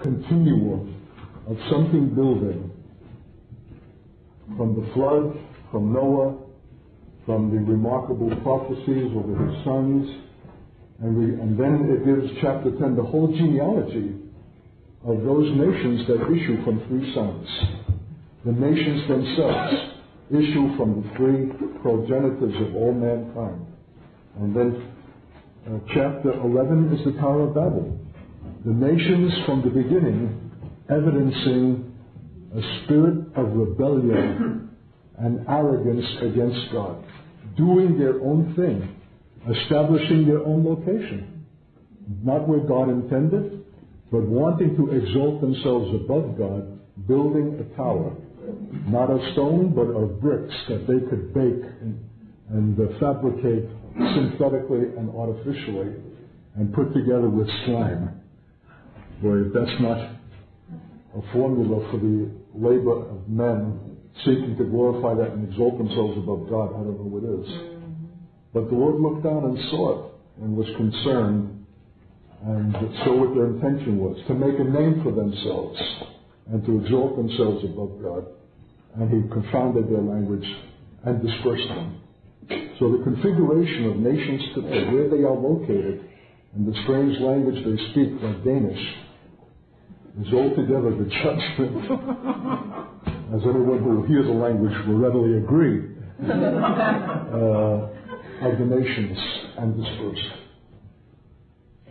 continuum of something building from the flood, from Noah, from the remarkable prophecies over his sons, and then it gives chapter 10 the whole genealogy of those nations that issue from three sons. The nations themselves issue from the three progenitors of all mankind. And then chapter 11 is the Tower of Babel. The nations from the beginning evidencing a spirit of rebellion and arrogance against God, doing their own thing, establishing their own location, not where God intended, but wanting to exalt themselves above God, building a tower, not of stone, but of bricks that they could bake and fabricate synthetically and artificially and put together with slime. Boy, if that's not a formula for the labor of men seeking to glorify that and exalt themselves above God, I don't know what is. But the Lord looked down and saw it and was concerned, and so what their intention was, to make a name for themselves and to exalt themselves above God. And he confounded their language and dispersed them. So the configuration of nations today, where they are located, and the strange language they speak, like Danish, is altogether the judgment, as anyone who hears the language will readily agree, of the nations and dispersed.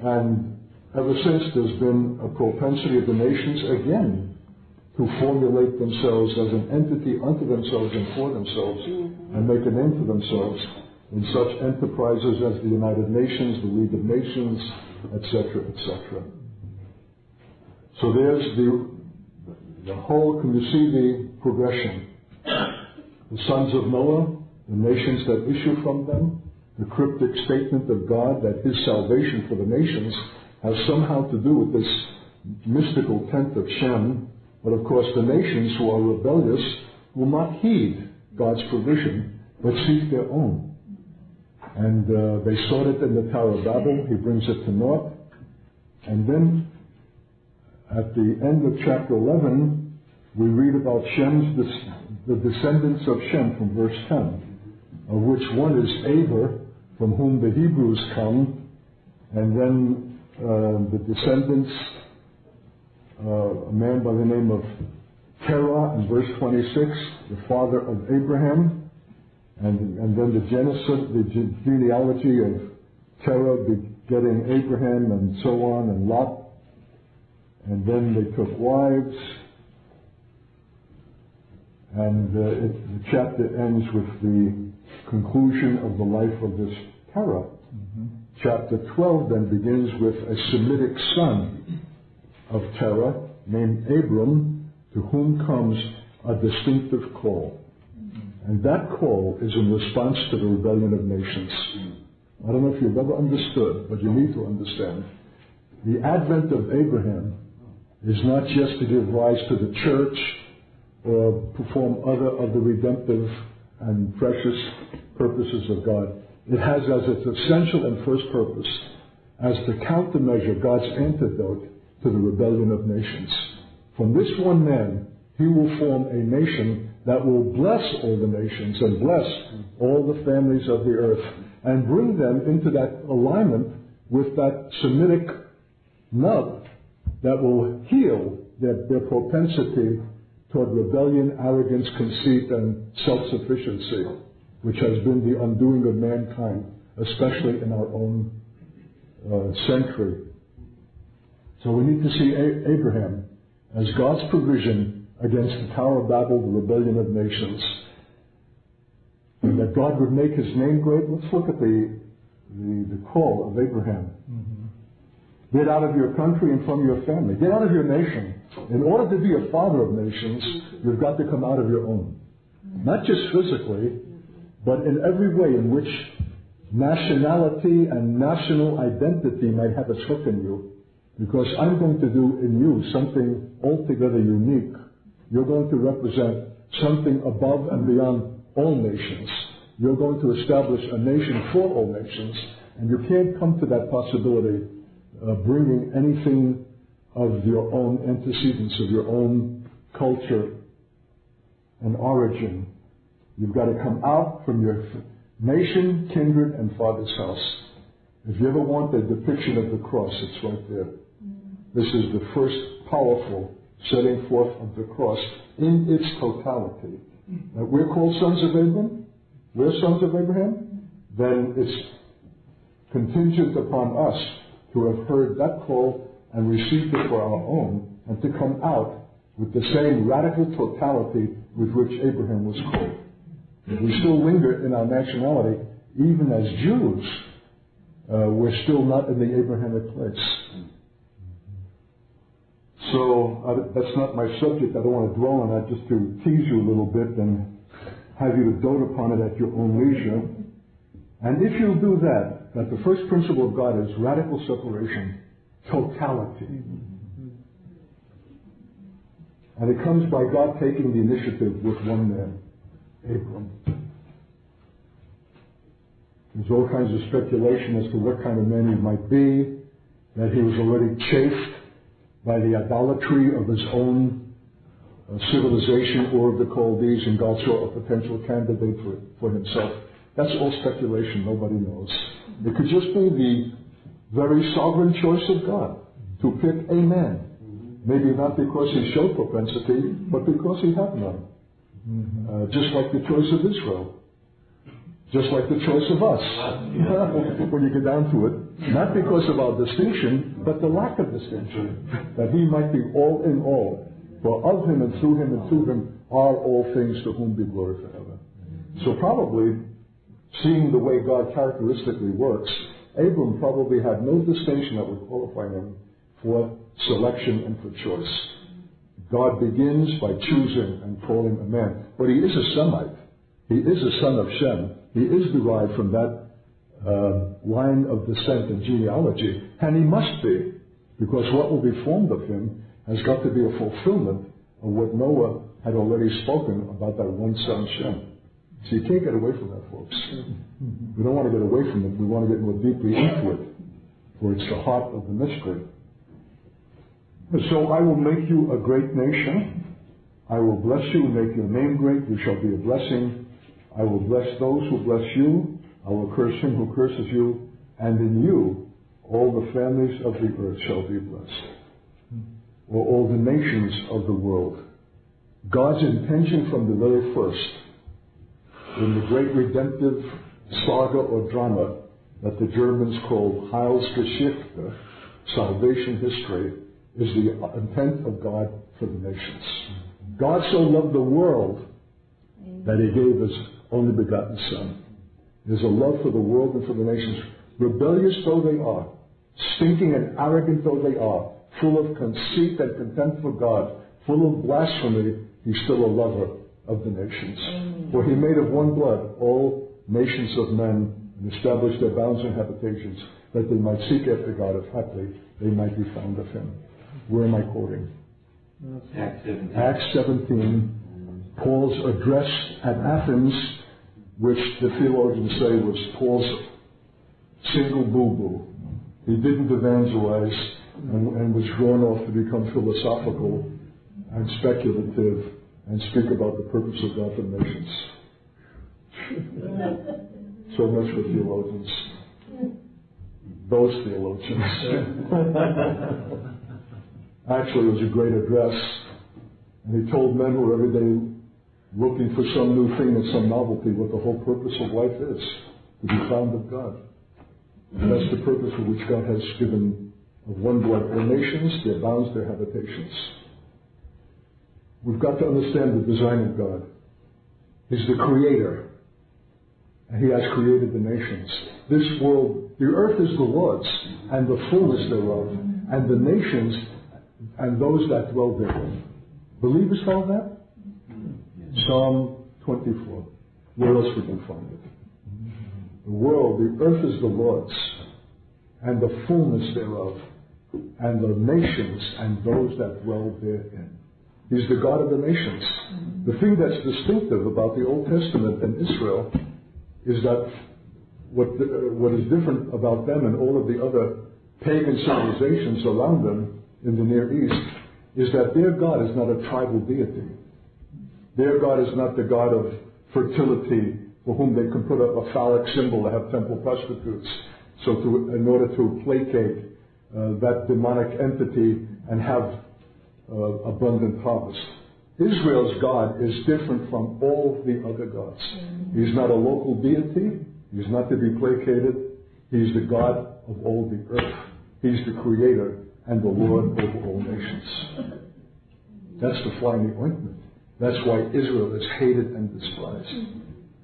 And ever since, there's been a propensity of the nations again to formulate themselves as an entity unto themselves and for themselves and make a name for themselves in such enterprises as the United Nations, the League of Nations, etc., etc. So there's the whole, can you see the progression? The sons of Noah, the nations that issue from them, the cryptic statement of God that his salvation for the nations has somehow to do with this mystical tent of Shem. But of course the nations who are rebellious will not heed God's provision, but seek their own. And they sought it in the Tower of Babel. He brings it to naught. And then at the end of chapter 11, we read about the descendants of Shem from verse 10, of which one is Eber, from whom the Hebrews come, and then the descendants, a man by the name of Terah in verse 26, the father of Abraham, and then the genealogy of Terah begetting Abraham and so on, and Lot. And then they took wives, and the chapter ends with the conclusion of the life of this Terah. Chapter 12 then begins with a Semitic son of Terah named Abram, to whom comes a distinctive call. And that call is in response to the rebellion of nations. I don't know if you've ever understood, but you need to understand. The advent of Abraham is not just to give rise to the church or perform other of the redemptive and precious purposes of God. It has as its essential and first purpose as the countermeasure, God's antidote to the rebellion of nations. From this one man, he will form a nation that will bless all the nations and bless all the families of the earth and bring them into that alignment with that Semitic nub that will heal their propensity toward rebellion, arrogance, conceit, and self-sufficiency, which has been the undoing of mankind, especially in our own century. So we need to see Abraham as God's provision against the Tower of Babel, the rebellion of nations, and that God would make his name great. Let's look at the call of Abraham. Get out of your country and from your family. Get out of your nation. In order to be a father of nations, you've got to come out of your own. Not just physically, but in every way in which nationality and national identity might have its hook in you. Because I'm going to do in you something altogether unique. You're going to represent something above and beyond all nations. You're going to establish a nation for all nations. And you can't come to that possibility bringing anything of your own antecedents, of your own culture and origin. You've got to come out from your nation, kindred, and father's house. If you ever want a depiction of the cross, it's right there. This is the first powerful setting forth of the cross in its totality. Now, we're called sons of Abraham. We're sons of Abraham. Then it's contingent upon us to have heard that call and received it for our own, and to come out with the same radical totality with which Abraham was called. We still linger in our nationality, even as Jews. We're still not in the Abrahamic place. So that's not my subject. I don't want to dwell on that, just to tease you a little bit and have you to dote upon it at your own leisure. And if you'll do that the first principle of God is radical separation, totality. And it comes by God taking the initiative with one man, Abram. There's all kinds of speculation as to what kind of man he might be, that he was already chafed by the idolatry of his own civilization or of the Chaldees, and God saw a potential candidate for himself. That's all speculation. Nobody knows. It could just be the very sovereign choice of God to pick a man. Maybe not because he showed propensity, but because he had none. Just like the choice of Israel. Just like the choice of us. When you get down to it. Not because of our distinction, but the lack of distinction. That he might be all in all. For of him and through him and to him are all things, to whom be glory forever. So probably, seeing the way God characteristically works, Abram probably had no distinction that would qualify him for selection and for choice. God begins by choosing and calling a man. But he is a Semite. He is a son of Shem. He is derived from that line of descent and genealogy. And he must be, because what will be formed of him has got to be a fulfillment of what Noah had already spoken about that one son, Shem. So you can't get away from that, folks. We don't want to get away from it. We want to get more deeply into it, for it's the heart of the mystery. So I will make you a great nation. I will bless you and make your name great. You shall be a blessing. I will bless those who bless you. I will curse him who curses you. And in you all the families of the earth shall be blessed. Or all the nations of the world. God's intention from the very first, in the great redemptive saga or drama that the Germans called Heilsgeschichte, salvation history, is the intent of God for the nations. God so loved the world that he gave his only begotten Son. There's a love for the world and for the nations. Rebellious though they are, stinking and arrogant though they are, full of conceit and contempt for God, full of blasphemy, he's still a lover of the nations. For he made of one blood all nations of men and established their bounds and habitations, that they might seek after God, if haply they might be found of him. Where am I quoting? Acts 17. Paul's address at Athens, which the theologians say was Paul's single boo-boo. He didn't evangelize and was drawn off to become philosophical and speculative and speak about the purpose of God for nations. So much for theologians. Those theologians. Actually, it was a great address, and he told men who were every day looking for some new thing and some novelty what the whole purpose of life is, to be found of God. And that's the purpose for which God has given of one blood all nations, their bounds, their habitations. We've got to understand the design of God. He's the creator, and he has created the nations. This world, the earth is the Lord's, and the fullness thereof, and the nations and those that dwell therein. Believers follow that? Yes. Psalm 24. Where else we can find it? The world, the earth is the Lord's, and the fullness thereof, and the nations and those that dwell therein. He's the God of the nations. The thing that's distinctive about the Old Testament and Israel is that what is different about them and all of the other pagan civilizations around them in the Near East is that their God is not a tribal deity. Their God is not the God of fertility for whom they can put up a phallic symbol to have temple prostitutes. So in order to placate that demonic entity and have abundant harvest. Israel's God is different from all the other gods. He's not a local deity. He's not to be placated. He's the God of all the earth. He's the creator and the Lord over all nations. That's the fly in the ointment. That's why Israel is hated and despised.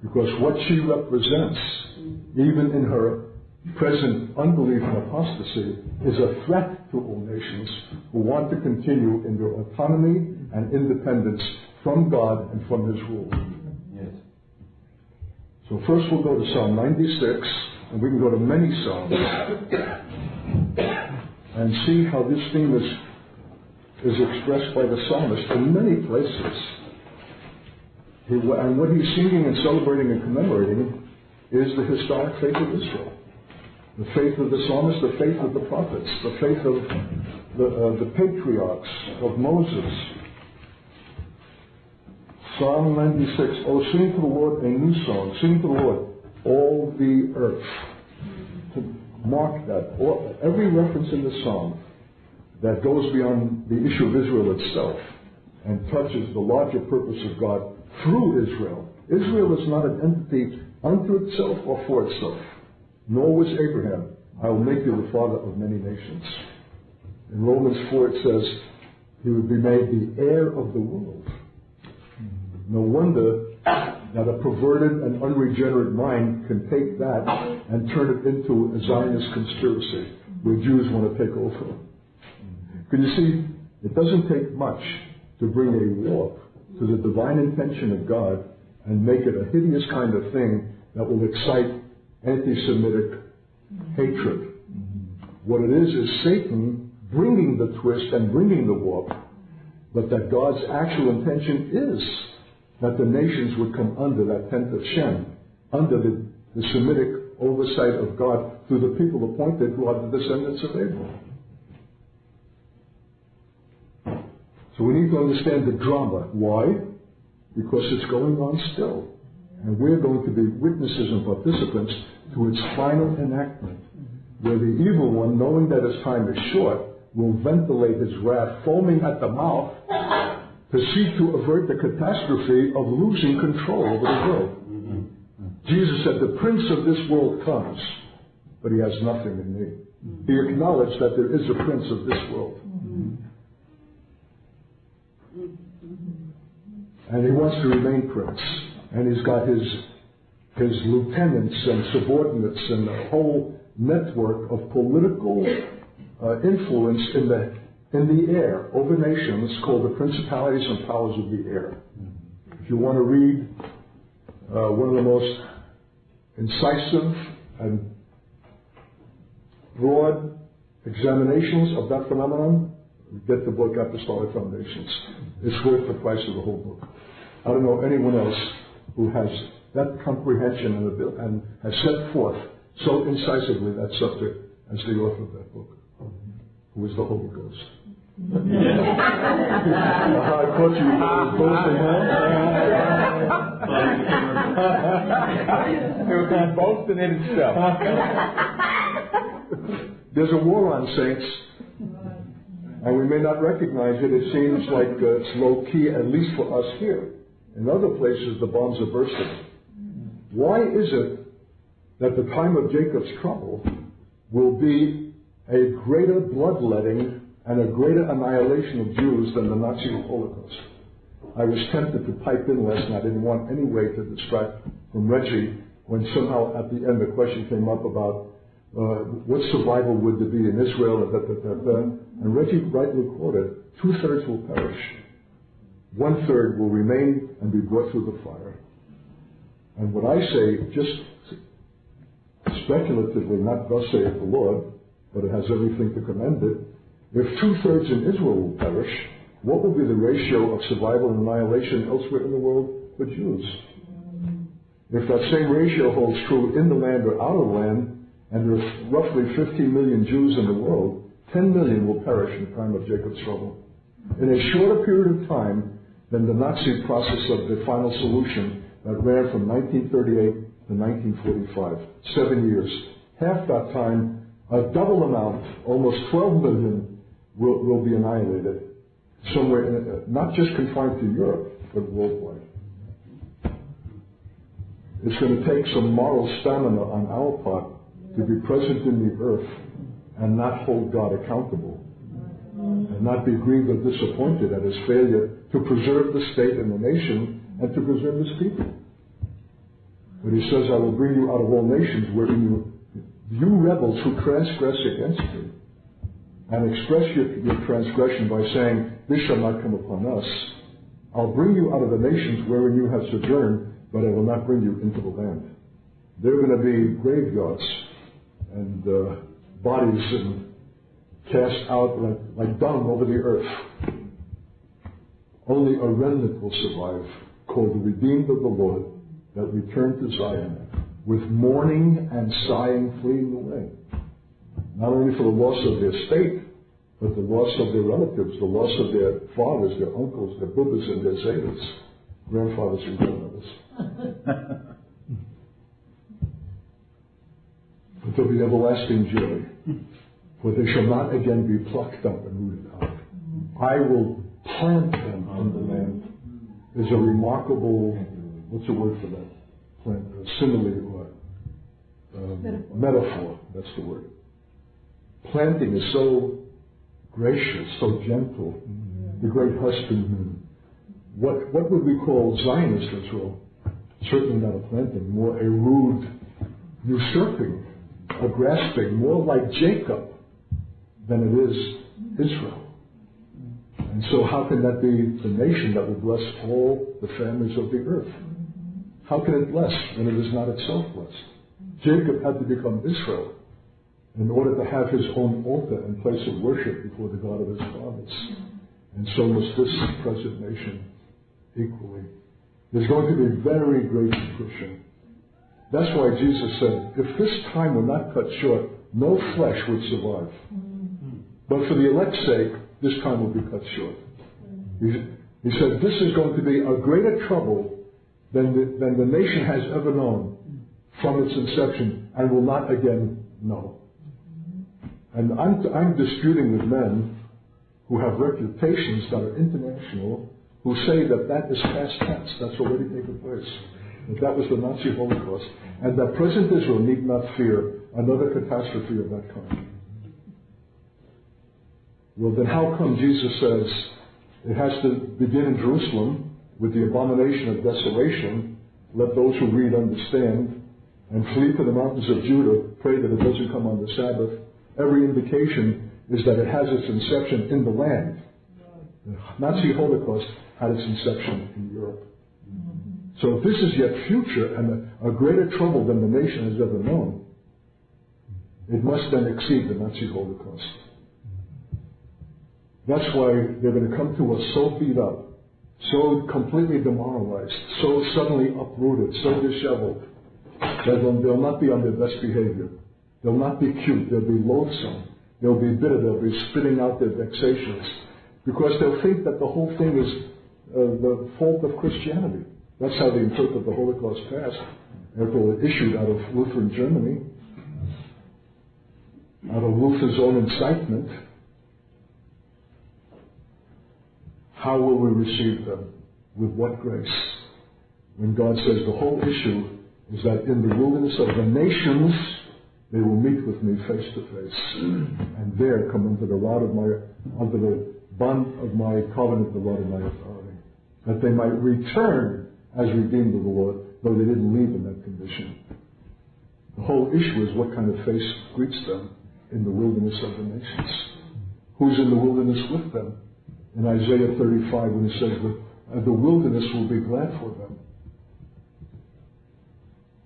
Because what she represents, even in her present unbelief and apostasy, is a threat to all nations who want to continue in their autonomy and independence from God and from His rule. Yes. So first we'll go to Psalm 96, and we can go to many Psalms and see how this theme is expressed by the psalmist in many places. And what he's singing and celebrating and commemorating is the historic faith of Israel. The faith of the psalmist, the faith of the prophets, the faith of the patriarchs, of Moses. Psalm 96, oh, sing to the Lord a new song. Sing to the Lord, all the earth. To mark that, every reference in the psalm that goes beyond the issue of Israel itself and touches the larger purpose of God through Israel. Israel is not an entity unto itself or for itself. Nor was Abraham. I will make you the father of many nations. In Romans 4 it says he would be made the heir of the world. No wonder that a perverted and unregenerate mind can take that and turn it into a Zionist conspiracy where Jews want to take over. Can you see, it doesn't take much to bring a warp to the divine intention of God and make it a hideous kind of thing that will excite anti-Semitic hatred. What it is Satan bringing the twist and bringing the warp, but that God's actual intention is that the nations would come under that tent of Shem, under the Semitic oversight of God through the people appointed who are the descendants of Abraham. So we need to understand the drama. Why? Because it's going on still. And we're going to be witnesses and participants to its final enactment, where the evil one, knowing that his time is short, will ventilate his wrath, foaming at the mouth, to seek to avert the catastrophe of losing control over the world. Jesus said, the prince of this world comes, but he has nothing in me. He acknowledged that there is a prince of this world. And he wants to remain prince. And he's got his lieutenants and subordinates and a whole network of political influence in the air over nations called the principalities and powers of the air. If you want to read one of the most incisive and broad examinations of that phenomenon, get the book Apostolic Foundations. It's worth the price of the whole book. I don't know anyone else who has that comprehension and has set forth so incisively that subject as the author of that book, who is the Holy Ghost. I thought you were boasting. It was boasting in itself. There's a war on, saints, and we may not recognize it. It seems like it's low key, at least for us here. In other places, the bombs are bursting. Why is it that the time of Jacob's trouble will be a greater bloodletting and a greater annihilation of Jews than the Nazi Holocaust? I was tempted to pipe in last night. I didn't want any way to distract from Reggie when somehow at the end the question came up about what survival would there be in Israel, and Reggie rightly quoted, 2/3 will perish. 1/3 will remain and be brought through the fire. And what I say, just speculatively, not thus saith the Lord, but it has everything to commend it, if 2/3 in Israel will perish, what will be the ratio of survival and annihilation elsewhere in the world for Jews? If that same ratio holds true in the land or out of the land, and there are roughly 15 million Jews in the world, 10 million will perish in the time of Jacob's trouble. In a shorter period of time than the Nazi process of the final solution that ran from 1938 to 1945, 7 years. Half that time, a double amount, almost 12 million, will be annihilated. Somewhere, not just confined to Europe, but worldwide. It's going to take some moral stamina on our part to be present in the earth and not hold God accountable, and not be grieved or disappointed at his failure to preserve the state and the nation and to preserve his people. But he says, I will bring you out of all nations wherein you rebels who transgress against me, and express your transgression by saying, this shall not come upon us. I'll bring you out of the nations wherein you have sojourned, but I will not bring you into the land. There are going to be graveyards and bodies and cast out like dung over the earth. Only a remnant will survive, called the redeemed of the Lord, that return to Zion, with mourning and sighing fleeing away. Not only for the loss of their state, but the loss of their relatives, the loss of their fathers, their uncles, their bubbas, and their zetas, grandfathers and grandmothers. But there'll be everlasting joy, for they shall not again be plucked up and rooted out. I will plant them in the land. There's a remarkable, what's the word for that? Plant, simile or metaphor, that's the word. Planting is so gracious, so gentle. The great husbandman. What would we call Zionist Israel? Certainly not a planting, more a rude usurping, a grasping, more like Jacob than it is Israel. And so how can that be the nation that will bless all the families of the earth? How can it bless when it is not itself blessed? Jacob had to become Israel in order to have his own altar and place of worship before the God of his fathers. And so must this present nation equally. There's going to be very great contrition. That's why Jesus said, if this time were not cut short, no flesh would survive. But for the elect's sake, this time will be cut short. He said, this is going to be a greater trouble than the nation has ever known from its inception and will not again know. And I'm disputing with men who have reputations that are international, who say that is past tense, that's already taken place. That was the Nazi Holocaust. And that present Israel need not fear another catastrophe of that kind. Well, then how come Jesus says it has to begin in Jerusalem with the abomination of desolation? Let those who read understand, and flee to the mountains of Judah, pray that it doesn't come on the Sabbath. Every indication is that it has its inception in the land. The Nazi Holocaust had its inception in Europe. So if this is yet future and a greater trouble than the nation has ever known, it must then exceed the Nazi Holocaust. That's why they're going to come to us so beat up, so completely demoralized, so suddenly uprooted, so disheveled, that they'll not be on their best behavior. They'll not be cute. They'll be loathsome. They'll be bitter. They'll be spitting out their vexations, because they'll think that the whole thing is the fault of Christianity. That's how they interpret the Holocaust past, after it was issued out of Lutheran Germany, out of Luther's own incitement. How will we receive them? With what grace? When God says the whole issue is that in the wilderness of the nations, they will meet with me face to face, and there come under the bond of my covenant, the rod of my authority, that they might return as redeemed of the Lord, though they didn't leave in that condition. The whole issue is what kind of face greets them in the wilderness of the nations. Who's in the wilderness with them? In Isaiah 35, when he says that the wilderness will be glad for them.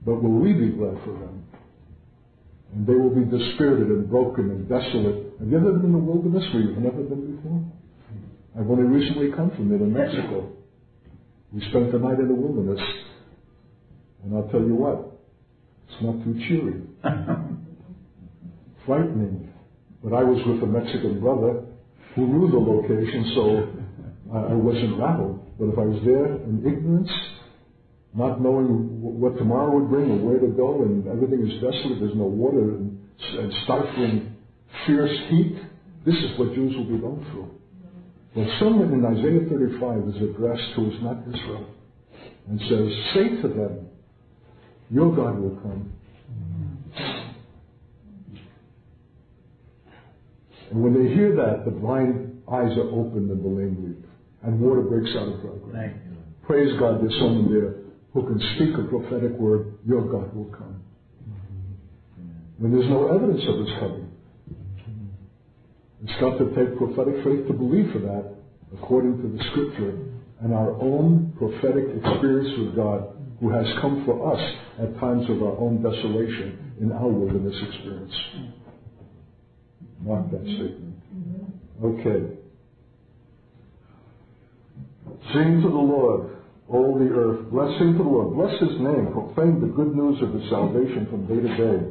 But will we be glad for them? And they will be dispirited and broken and desolate. Have you ever been in the wilderness where you've never been before? I've only recently come from it in Mexico. We spent the night in the wilderness. And I'll tell you what, it's not too cheery. Frightening. But I was with a Mexican brother who knew the location, so I wasn't rattled. But if I was there in ignorance, not knowing what tomorrow would bring or where to go, and everything is desolate, there's no water, and stifling fierce heat, this is what Jews will be going through. Well, someone in Isaiah 35 is addressed who is not Israel and says, say to them, your God will come. And when they hear that, the blind eyes are opened and the lame leap, and water breaks out of dry ground. Praise God, there's someone there who can speak a prophetic word, your God will come. When there's no evidence of his coming, it's got to take prophetic faith to believe for that, according to the Scripture, and our own prophetic experience with God, who has come for us at times of our own desolation in our wilderness experience. Mark that statement. Okay. Sing to the Lord, all the earth. Sing to the Lord. Bless his name. Proclaim the good news of his salvation from day to day.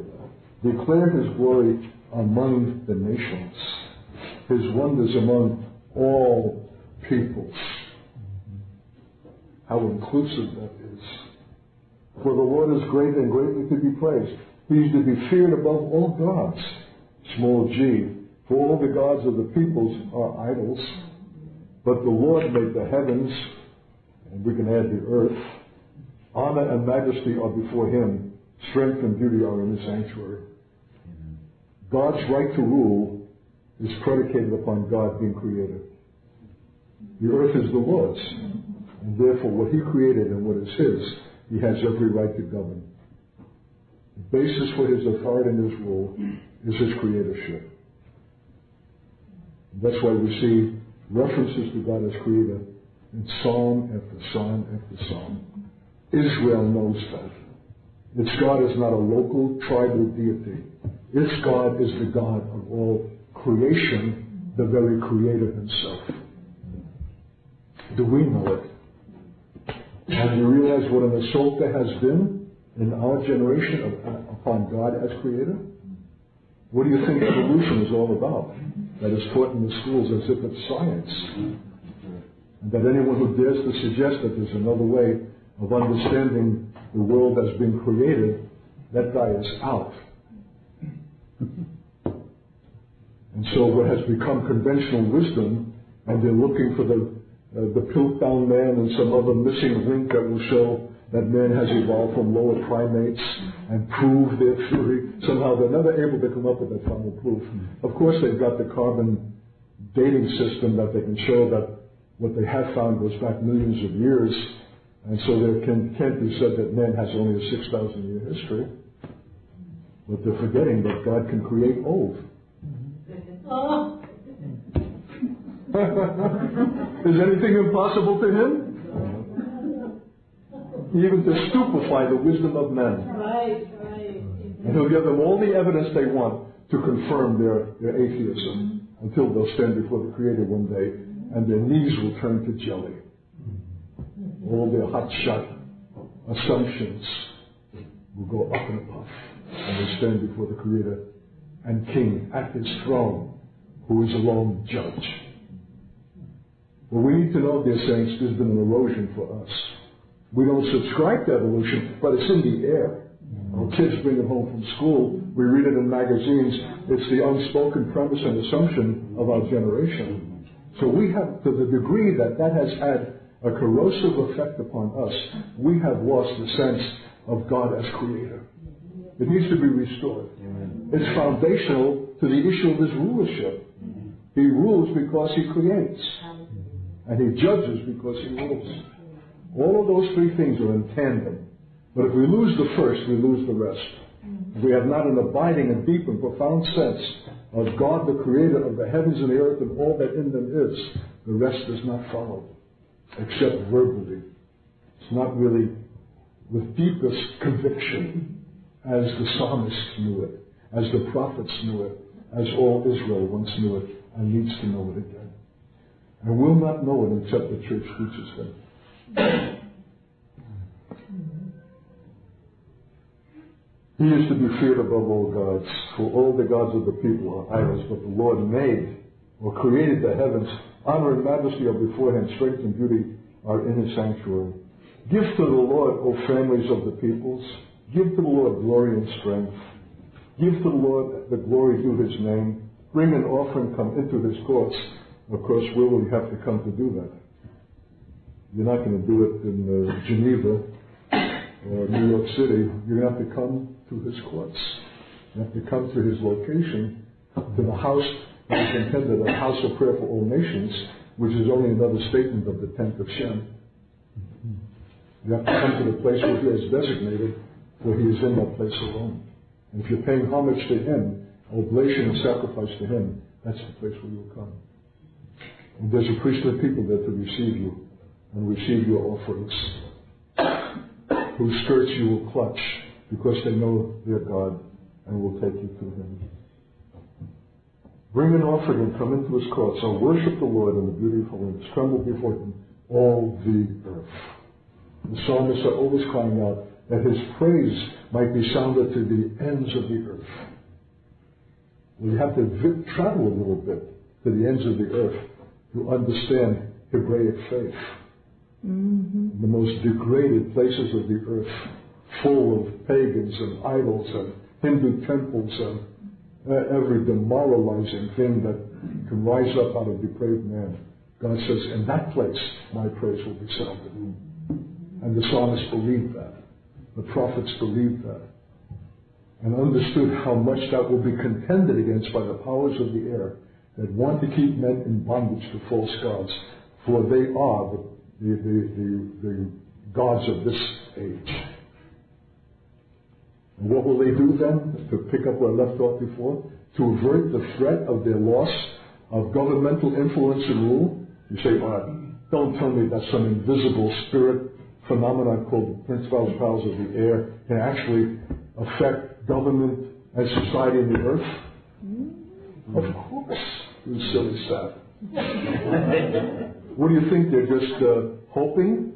Declare his glory among the nations, his wonders among all peoples. How inclusive that is. For the Lord is great and greatly to be praised. He is to be feared above all gods, small g. For all the gods of the peoples are idols. But the Lord made the heavens, and we can add the earth. Honor and majesty are before him. Strength and beauty are in his sanctuary. God's right to rule is predicated upon God being creator. The earth is the Lord's, and therefore what he created and what is his, he has every right to govern. The basis for his authority and his rule is his creatorship. That's why we see references to God as creator in psalm after psalm after psalm. Israel knows that. Its God is not a local tribal deity. Its God is the God of all creation, the very creator himself. Do we know it? Have you realized what an assault there has been in our generation upon God as creator? What do you think evolution is all about? That is taught in the schools as if it's science. And that anyone who dares to suggest that there's another way of understanding the world as being created, that guy is out. And so what has become conventional wisdom, and they're looking for the Piltdown Man and some other missing link that will show that man has evolved from lower primates and prove their theory. Somehow they're never able to come up with that final proof. Of course, they've got the carbon dating system that they can show that what they have found goes back millions of years, and so there can't be said that man has only a 6,000-year history. But they're forgetting that God can create old. Is anything impossible to him? Even to stupefy the wisdom of men. Right. And he'll give them all the evidence they want to confirm their atheism until they'll stand before the Creator one day and their knees will turn to jelly. All their hotshot assumptions will go up in a puff and they stand before the Creator and King at his throne, who is alone judge. Well, we need to know, dear saints, there's been an erosion for us. We don't subscribe to evolution, but it's in the air. Our kids bring it home from school. We read it in magazines. It's the unspoken premise and assumption of our generation. So we have, to the degree that has had a corrosive effect upon us, we have lost the sense of God as creator. It needs to be restored. It's foundational to the issue of his rulership. He rules because he creates. And he judges because he rules. All of those three things are in tandem. But if we lose the first, we lose the rest. If we have not an abiding and deep and profound sense of God, the creator of the heavens and the earth and all that in them is, the rest does not follow, except verbally. It's not really with deepest conviction, as the psalmists knew it, as the prophets knew it, as all Israel once knew it, and needs to know it again. And will not know it except the church teaches them. He is to be feared above all gods, for all the gods of the people are idols, but the Lord made or created the heavens. Honor and majesty are before him, strength and beauty are in his sanctuary. Give to the Lord, O families of the peoples. Give to the Lord glory and strength. Give to the Lord the glory due his name. Bring an offering, come into his courts. Of course, where will you have to come to do that? You're not going to do it in Geneva or New York City. You're going to have to come to his courts. You have to come to his location, to the house that is intended a house of prayer for all nations, which is only another statement of the tent of Shem. You have to come to the place where he has designated, where he is in that place alone. And if you're paying homage to him, oblation and sacrifice to him, that's the place where you'll come. And there's a priesthood people there to receive you and receive your offerings, whose skirts you will clutch because they know their God and will take you to him. Bring an offering and come into his courts. So worship the Lord in the beauty of holiness. Tremble before him, all the earth. The psalmists are always crying out that his praise might be sounded to the ends of the earth. Well, you have to travel a little bit to the ends of the earth to understand Hebraic faith. Mm-hmm. The most degraded places of the earth, full of pagans and idols and Hindu temples and every demoralizing thing that can rise up out of depraved man. God says, in that place, my praise will be sounded. And the psalmists believed that. The prophets believed that. And understood how much that will be contended against by the powers of the air that want to keep men in bondage to false gods. For they are the gods of this age. And what will they do then? To pick up where I left off before, to avert the threat of their loss of governmental influence and rule. You say, don't tell me that some invisible spirit phenomenon called the principalities powers of the air can actually affect government and society in the earth. Of course, you silly sap. What do you think? They're just hoping?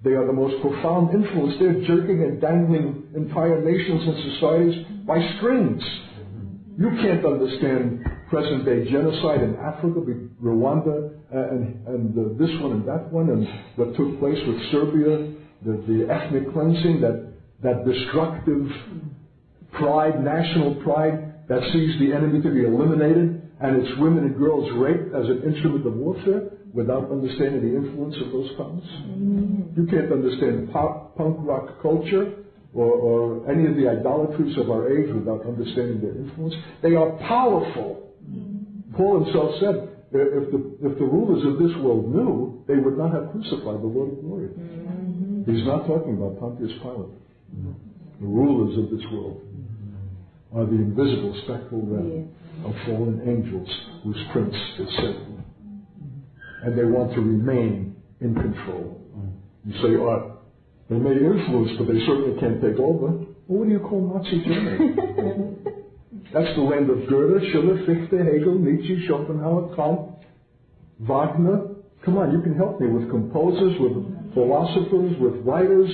They are the most profound influence. They're jerking and dangling entire nations and societies by strings. You can't understand present-day genocide in Africa, Rwanda, and this one and that one, and what took place with Serbia, the ethnic cleansing, that destructive pride, national pride, that sees the enemy to be eliminated, and its women and girls raped as an instrument of warfare, without understanding the influence of those powers. You can't understand punk rock culture or any of the idolatries of our age without understanding their influence. They are powerful. Paul himself said, if the rulers of this world knew, they would not have crucified the Lord of glory. He's not talking about Pontius Pilate. The rulers of this world are the invisible spectral realm of fallen angels whose prince is Satan. And they want to remain in control. You say, they may influence, but they certainly can't take over. Well, what do you call Nazi Germany? That's the land of Goethe, Schiller, Fichte, Hegel, Nietzsche, Schopenhauer, Kant, Wagner. Come on, you can help me with composers, with philosophers, with writers,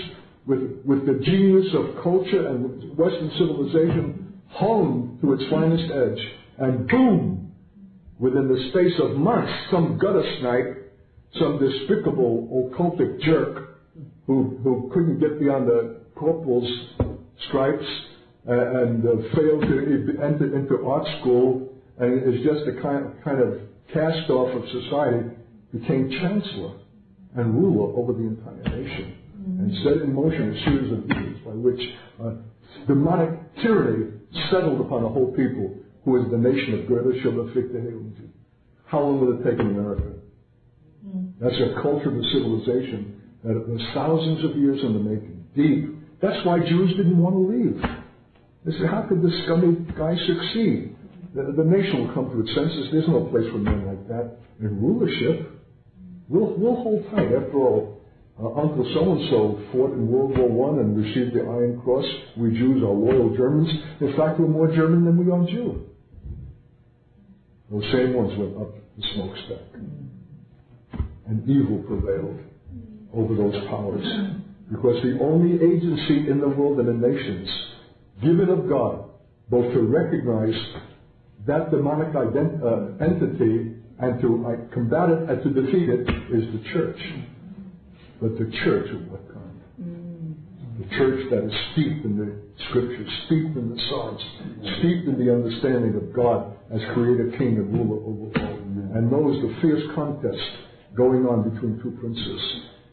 with the genius of culture and Western civilization honed to its finest edge. And boom! Within the space of months, some gutter snipe, some despicable occultic jerk who couldn't get beyond the corporal's stripes and failed to enter into art school and is just a kind of cast off of society, became chancellor and ruler over the entire nation and set in motion a series of deeds by which demonic tyranny settled upon a whole people who is the nation of Goethe, Schiller, Fichte, Hegel. How long will it take in America? That's a culture of a civilization that was thousands of years in the making, deep. That's why Jews didn't want to leave. They said, how could this scummy guy succeed? The nation will come to its senses. There's no place for men like that in rulership. We'll hold tight. After all, Uncle so-and-so fought in World War I and received the Iron Cross. We Jews are loyal Germans. In fact, we're more German than we are Jew. Those same ones went up the smokestack. And evil prevailed over those powers. Because the only agency in the world and in nations given of God, both to recognize that demonic entity and to combat it and to defeat it, is the church. But the church of what kind? The church that is steeped in the Scriptures, steeped in the Psalms, steeped in the understanding of God as Creator, King, and Ruler over all, and knows the fierce contest going on between two princes,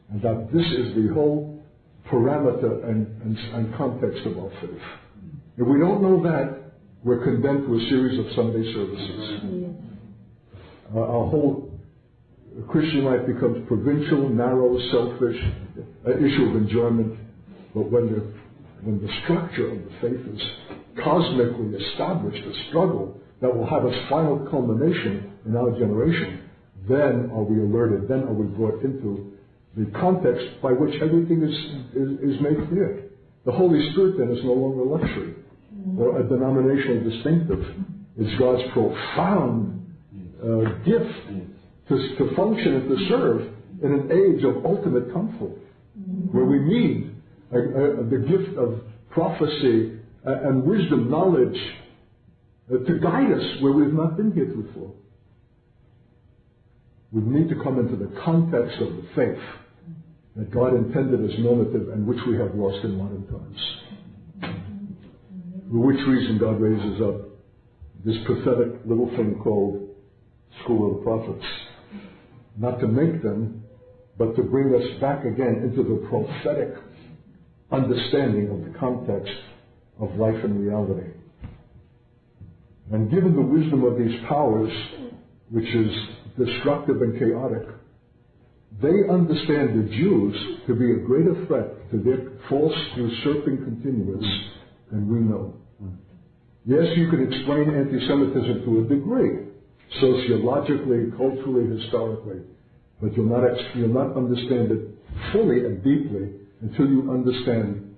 and that this is the whole parameter and context of our faith. If we don't know that, we're condemned to a series of Sunday services. Our whole Christian life becomes provincial, narrow, selfish, an issue of enjoyment. But when the structure of the faith is cosmically established, a struggle that will have its final culmination in our generation, then are we alerted, then are we brought into the context by which everything is made clear. The Holy Spirit then is no longer a luxury or a denominational distinctive. It's God's profound gift to function and to serve in an age of ultimate comfort, where we need the gift of prophecy and wisdom, knowledge, to guide us where we've not been heretofore. We need to come into the context of the faith that God intended as normative and which we have lost in modern times. For which reason God raises up this pathetic little thing called School of the Prophets. Not to make them, but to bring us back again into the prophetic understanding of the context of life and reality. And given the wisdom of these powers, which is destructive and chaotic, they understand the Jews to be a greater threat to their false usurping continuance than we know. Yes, you can explain anti-Semitism to a degree, sociologically, culturally, historically, but you'll not understand it fully and deeply until you understand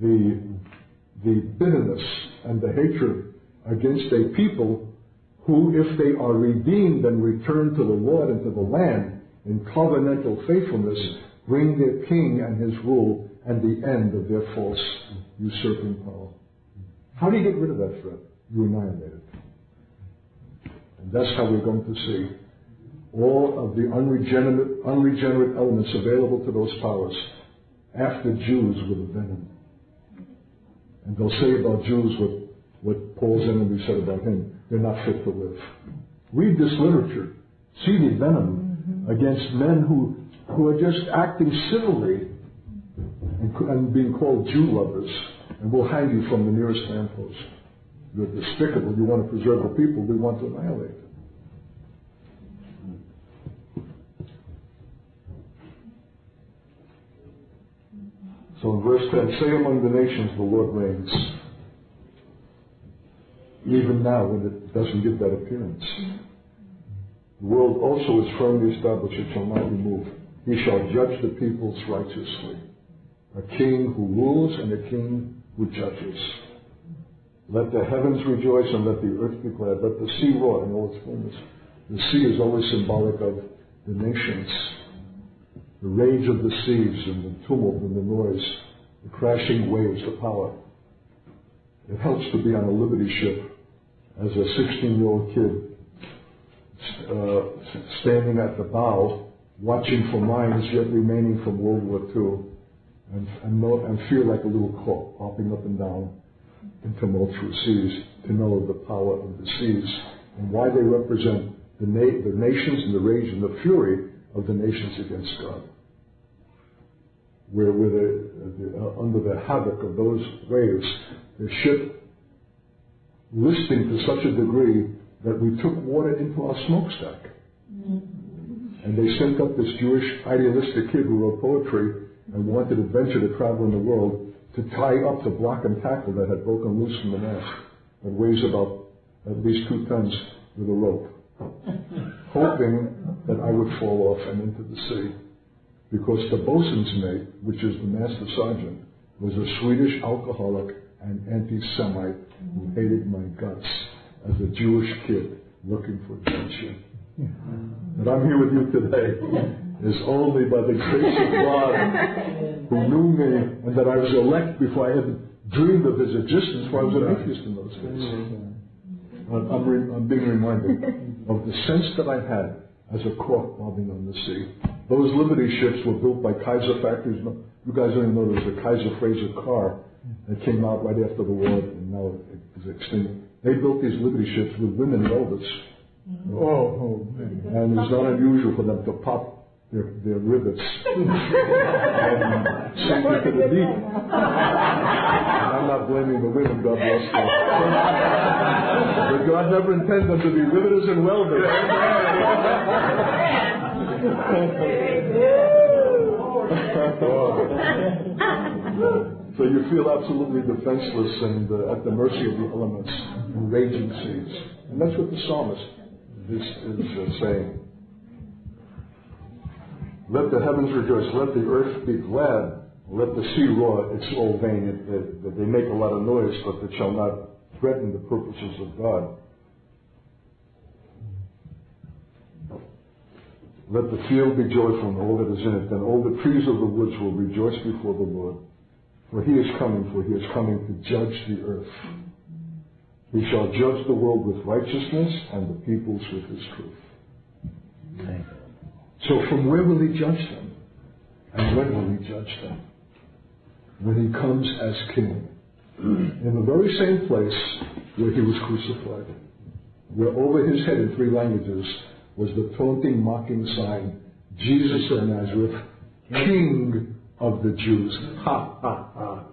the bitterness and the hatred against a people who, if they are redeemed and return to the Lord and to the land in covenantal faithfulness, bring their king and his rule and the end of their false usurping power. How do you get rid of that threat? You annihilate it. And that's how we're going to see all of the unregenerate elements available to those powers after Jews with a venom. And they'll say about Jews what Paul's enemy said about him. They're not fit to live. Read this literature. See the venom against men who are just acting civilly and being called Jew lovers, and will hang you from the nearest lamppost. You're despicable. You want to preserve the people. We want to annihilate them. So in verse 10, say among the nations the Lord reigns. Even now, when it doesn't give that appearance. The world also is firmly established, it shall not be moved. He shall judge the peoples righteously. A king who rules and a king who judges. Let the heavens rejoice and let the earth be glad. Let the sea roar in all its fullness. The sea is always symbolic of the nations. The rage of the seas and the tumult and the noise, the crashing waves, the power. It helps to be on a liberty ship as a 16-year-old kid standing at the bow, watching for mines yet remaining from World War II, and feel like a little cork popping up and down in tumultuous seas, to know the power of the seas and why they represent the nations and the rage and the fury of the nations against God. Where under the havoc of those waves, the ship listing to such a degree that we took water into our smokestack. And they sent up this Jewish idealistic kid who wrote poetry and wanted adventure to travel in the world to tie up the block and tackle that had broken loose from the mast that weighs about at least 2 tons with a rope, hoping that I would fall off and into the sea. Because the bosun's mate, which is the master sergeant, was a Swedish alcoholic and anti-Semite who hated my guts as a Jewish kid looking for adventure. And I'm here with you today is only by the grace of God who knew me and that I was elect before I had dreamed of his existence, for I was an atheist in those days. I'm being reminded of the sense that I had as a cork bobbing on the sea. Those Liberty ships were built by Kaiser factories. You guys don't even know there was a Kaiser Fraser car that came out right after the war, and now it is extinct. They built these Liberty ships with women welders. And it's not unusual for them to pop their rivets and sink into the deep. And I'm not blaming the women, God bless them. But God never intended them to be riveters and welders. So you feel absolutely defenseless and at the mercy of the elements and raging seas. And that's what the psalmist is saying. Let the heavens rejoice, let the earth be glad, let the sea roar. It's all vain. They make a lot of noise, but it shall not threaten the purposes of God. Let the field be joyful and all that is in it. Then all the trees of the woods will rejoice before the Lord. For he is coming to judge the earth. He shall judge the world with righteousness and the peoples with his truth. Okay. So from where will he judge them? And when will he judge them? When he comes as king. In the very same place where he was crucified. Where over his head in 3 languages was the taunting, mocking sign, Jesus of Nazareth, King of the Jews. Ha, ha, ha.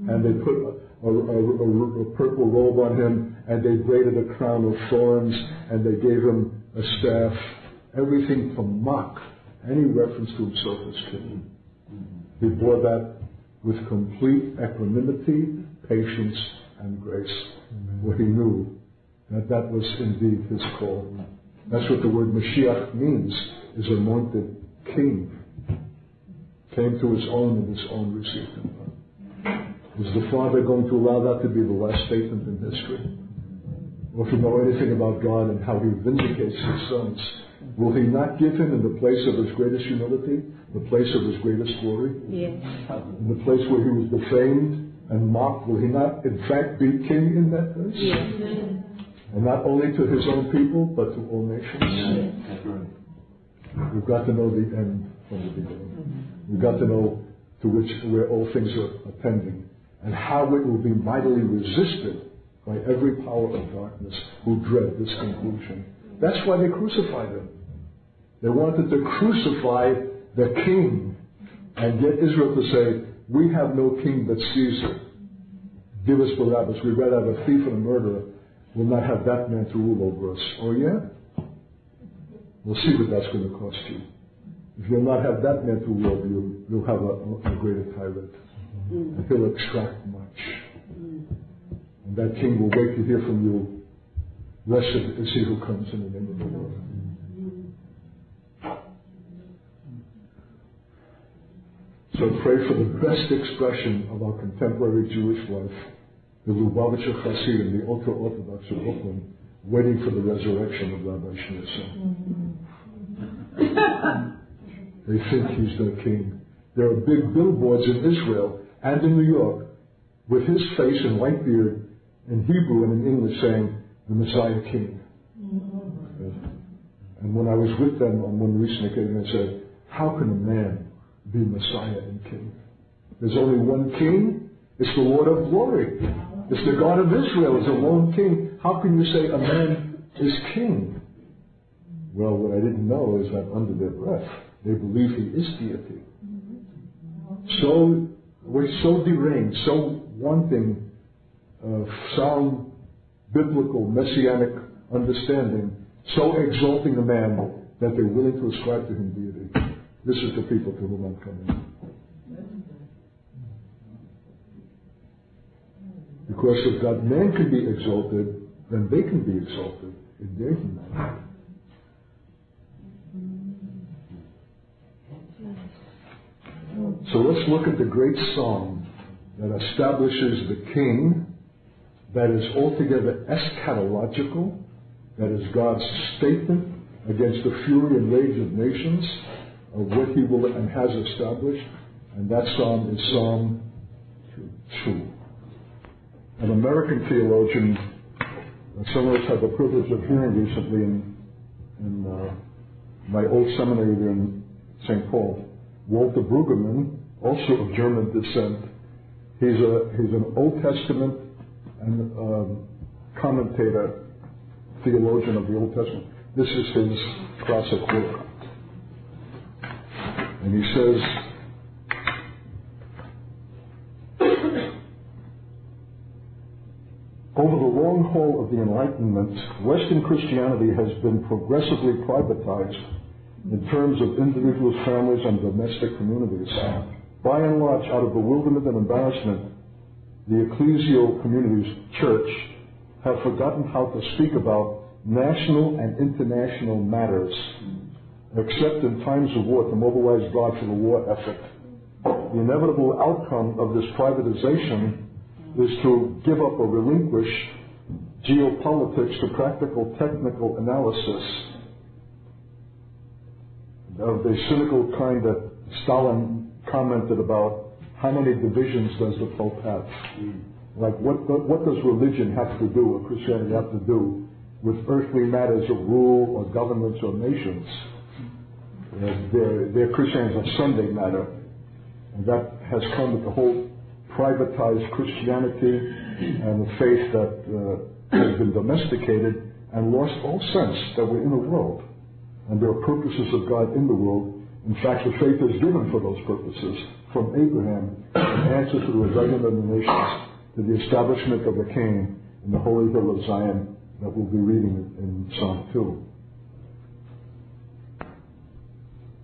And they put a purple robe on him, and they braided a crown of thorns, and they gave him a staff. Everything to mock any reference to himself as king. He bore that with complete equanimity, patience, and grace. For he knew that that was indeed his call. That's what the word Mashiach means, is anointed king. Came to his own, and his own received him. Is the Father going to allow that to be the last statement in history? Or if you know anything about God and how he vindicates his sons, will he not give him in the place of his greatest humility, the place of his greatest glory? Yes. In the place where he was defamed and mocked, will he not in fact be king in that place? Yes. And not only to his own people, but to all nations? Yes. We've got to know the end from the beginning. We've got to know where all things are tending, and how it will be mightily resisted by every power of darkness who dread this conclusion. That's why they crucified him. They wanted to crucify the king and get Israel to say, we have no king but Caesar. Give us Barabbas. We'd rather have a thief and a murderer. We'll not have that man to rule over us. Oh yeah? We'll see what that's going to cost you. If you'll not have that man to rule over you, you'll have a greater tyrant. And he'll extract much. And that king will wait to hear from you. Blessed is he who comes in the name of the Lord. So pray for the best expression of our contemporary Jewish life, the Lubavitcher Hasidim, the ultra-Orthodox of Brooklyn, waiting for the resurrection of Rabbi Schneerson. They think he's their king. There are big billboards in Israel and in New York with his face and white beard in Hebrew and in English saying, the Messiah King. And when I was with them on one recent occasion, I said, how can a man be Messiah and King? There's only one King. It's the Lord of glory. It's the God of Israel. It's a lone King. How can you say a man is King? Well, what I didn't know is that under their breath, they believe he is deity. So, we're so deranged, so wanting sound biblical, messianic understanding, so exalting a man that they're willing to ascribe to him deity. This is the people to whom I'm coming. Because if that man can be exalted, then they can be exalted in their humanity. So let's look at the great psalm that establishes the king, that is altogether eschatological, that is God's statement against the fury and rage of nations, of what he will and has established. And that psalm is Psalm 2. an American theologian, some of us had the privilege of hearing recently in my old seminary there in St. Paul, Walter Brueggemann, also of German descent. He's an Old Testament and commentator, theologian of the Old Testament. This is his classic work. And he says, over the long haul of the Enlightenment, Western Christianity has been progressively privatized in terms of individuals, families, and domestic communities. By and large, out of bewilderment and embarrassment, the ecclesial communities, church, have forgotten how to speak about national and international matters, except in times of war, to mobilize God for the war effort. The inevitable outcome of this privatization is to give up or relinquish geopolitics to practical technical analysis of the cynical kind that Stalin commented about. How many divisions does the Pope have? Like, what does religion have to do, or Christianity have to do, with earthly matters of rule or governments or nations? Their Christianity is a Sunday matter. And that has come with the whole privatized Christianity and the faith that has been domesticated and lost all sense that we're in a world. And there are purposes of God in the world. In fact, the faith is given for those purposes. From Abraham, an answer to the rebellion of the nations, to the establishment of a king in the holy hill of Zion that we'll be reading in Psalm 2.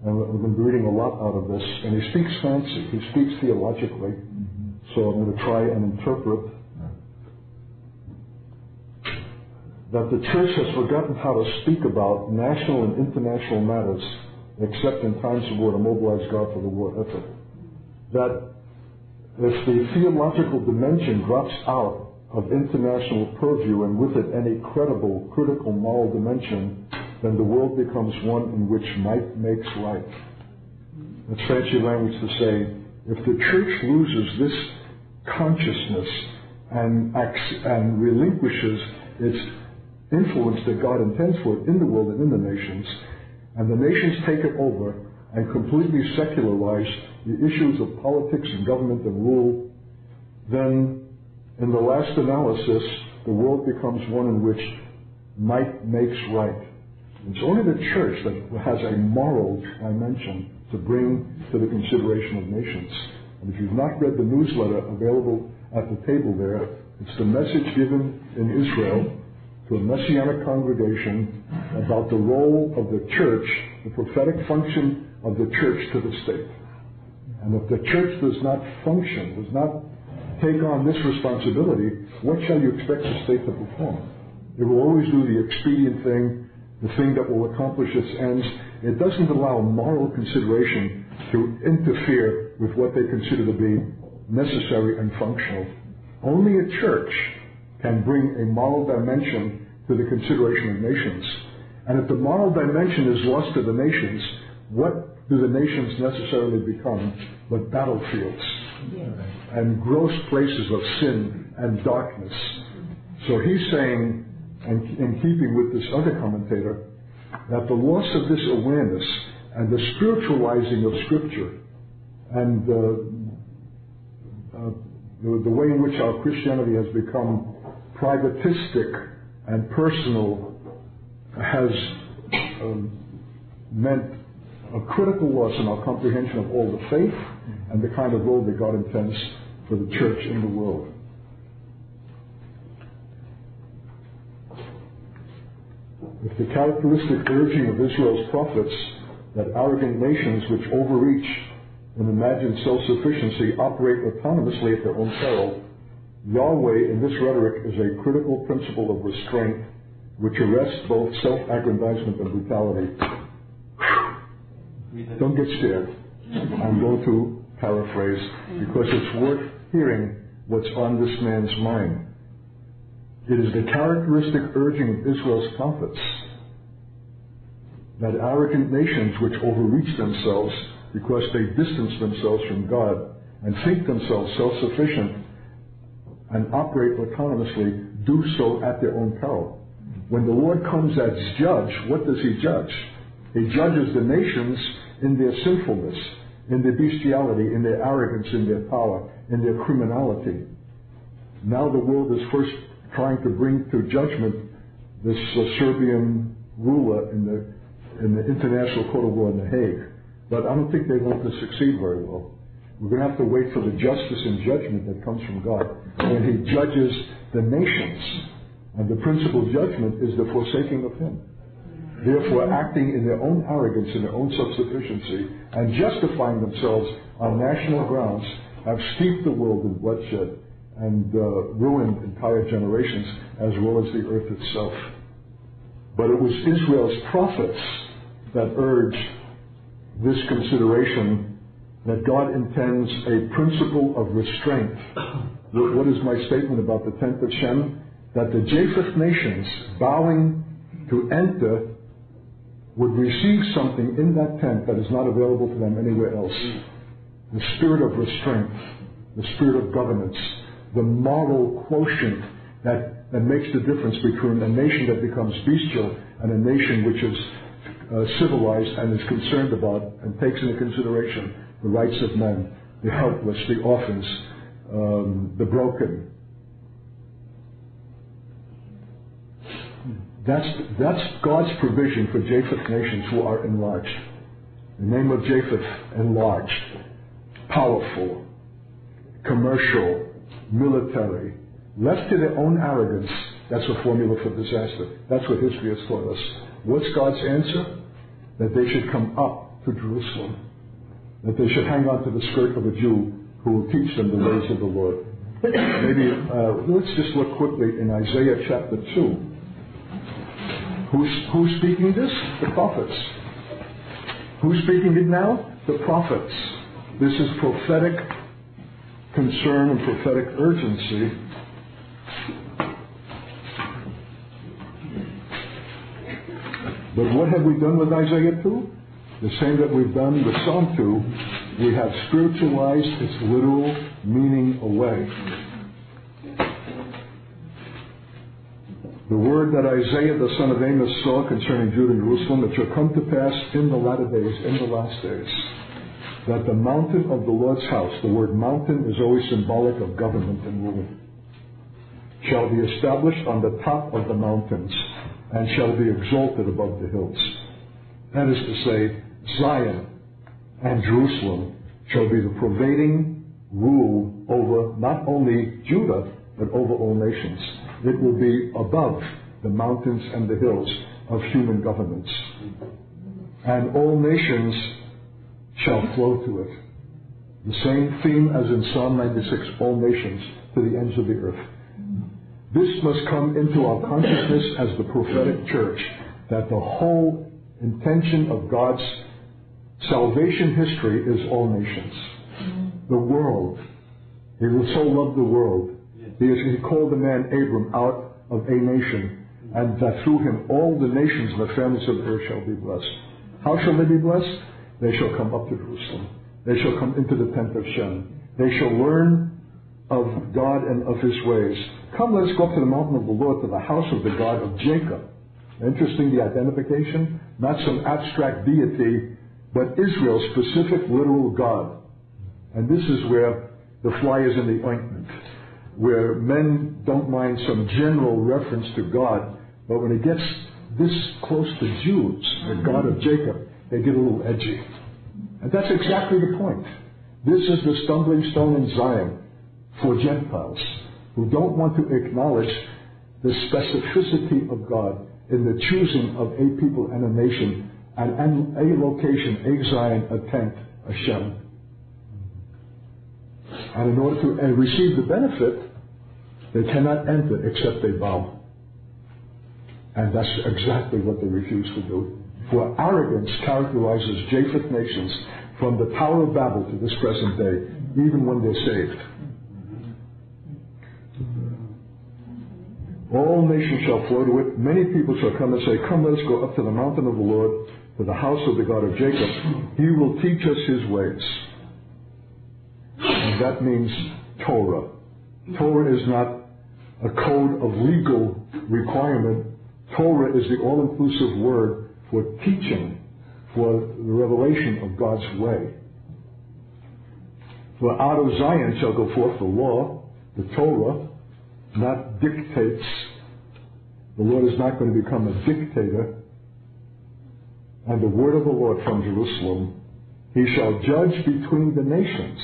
And we've been reading a lot out of this. And he speaks fancy. He speaks theologically. So I'm going to try and interpret that the church has forgotten how to speak about national and international matters, except in times of war, to mobilize God for the war effort. That if the theological dimension drops out of international purview, and with it any credible, critical moral dimension, then the world becomes one in which might makes right. That's fancy language to say, if the church loses this consciousness and relinquishes its influence that God intends for it in the world and in the nations, and the nations take it over and completely secularize the issues of politics and government and rule, then in the last analysis, the world becomes one in which might makes right. It's only the church that has a moral dimension to bring to the consideration of nations. And if you've not read the newsletter available at the table there, it's the message given in Israel to a Messianic congregation about the role of the church, the prophetic function of the church to the state. And if the church does not function, does not take on this responsibility, what shall you expect the state to perform? It will always do the expedient thing, the thing that will accomplish its ends. It doesn't allow moral consideration to interfere with what they consider to be necessary and functional. Only a church can bring a moral dimension to the consideration of nations. And if the moral dimension is lost to the nations, what do the nations necessarily become but battlefields and gross places of sin and darkness? So he's saying, and in keeping with this other commentator, that the loss of this awareness and the spiritualizing of Scripture and the way in which our Christianity has become privatistic and personal has meant a critical loss in our comprehension of all the faith and the kind of role that God intends for the church in the world. If the characteristic urging of Israel's prophets that arrogant nations which overreach in imagined self-sufficiency operate autonomously at their own peril, Yahweh in this rhetoric is a critical principle of restraint which arrests both self-aggrandizement and brutality. Don't get scared. I'm going to paraphrase because it's worth hearing what's on this man's mind. It is the characteristic urging of Israel's prophets that arrogant nations which overreach themselves because they distance themselves from God and think themselves self-sufficient and operate autonomously do so at their own peril. When the Lord comes as judge, what does he judge? He judges the nations in their sinfulness, in their bestiality, in their arrogance, in their power, in their criminality. Now the world is first trying to bring to judgment this Serbian ruler in the International Court of Law in The Hague. But I don't think they're going to succeed very well. We're going to have to wait for the justice and judgment that comes from God when he judges the nations. And the principal judgment is the forsaking of him. Therefore, acting in their own arrogance, in their own self-sufficiency, and justifying themselves on national grounds, have steeped the world in bloodshed and ruined entire generations, as well as the earth itself. But it was Israel's prophets that urged this consideration, that God intends a principle of restraint. What is my statement about the tent of Shem? That the Japheth nations, bowing to enter, would receive something in that tent that is not available to them anywhere else. The spirit of restraint, the spirit of governance, the moral quotient that makes the difference between a nation that becomes bestial and a nation which is civilized and is concerned about and takes into consideration the rights of men, the helpless, the orphans, the broken. That's God's provision for Japheth nations who are enlarged. The name of Japheth, enlarged, powerful, commercial, military. Left to their own arrogance, that's a formula for disaster. That's what history has taught us. What's God's answer? That they should come up to Jerusalem. That they should hang on to the skirt of a Jew who will teach them the ways of the Lord. Maybe, let's just look quickly in Isaiah chapter 2. Who's speaking this? The prophets. Who's speaking it now? The prophets. This is prophetic concern and prophetic urgency. But what have we done with Isaiah 2? The same that we've done with Psalm 2. We have spiritualized its literal meaning away. The word that Isaiah the son of Amos saw concerning Judah and Jerusalem, it shall come to pass in the latter days, in the last days, that the mountain of the Lord's house, the word mountain is always symbolic of government and rule, shall be established on the top of the mountains and shall be exalted above the hills. That is to say, Zion and Jerusalem shall be the pervading rule over not only Judah, but over all nations. It will be above the mountains and the hills of human governments. And all nations shall flow to it. The same theme as in Psalm 96, all nations to the ends of the earth. This must come into our consciousness as the prophetic church, that the whole intention of God's salvation history is all nations. The world. He so loved the world. He called the man Abram out of a nation, and that through him all the nations and the families of the earth shall be blessed. How shall they be blessed? They shall come up to Jerusalem. They shall come into the tent of Shem. They shall learn of God and of his ways. Come, let us go up to the mountain of the Lord, to the house of the God of Jacob. Interesting, the identification. Not some abstract deity, but Israel's specific literal God. And this is where the fly is in the ointment, where men don't mind some general reference to God, but when it gets this close to Jews, the God of Jacob, they get a little edgy. And that's exactly the point. This is the stumbling stone in Zion for Gentiles who don't want to acknowledge the specificity of God in the choosing of a people and a nation, and a location, a Zion, a tent, a Shem. And in order to receive the benefit, they cannot enter except they bow. And that's exactly what they refuse to do. For arrogance characterizes Japheth nations from the Tower of Babel to this present day, even when they're saved. All nations shall flow to it. Many people shall come and say, come, let us go up to the mountain of the Lord, to the house of the God of Jacob. He will teach us his ways. And that means Torah. Torah is not a code of legal requirement. Torah is the all-inclusive word for teaching, for the revelation of God's way. For out of Zion shall go forth the law, the Torah, not dictates. The Lord is not going to become a dictator. And the word of the Lord from Jerusalem, he shall judge between the nations.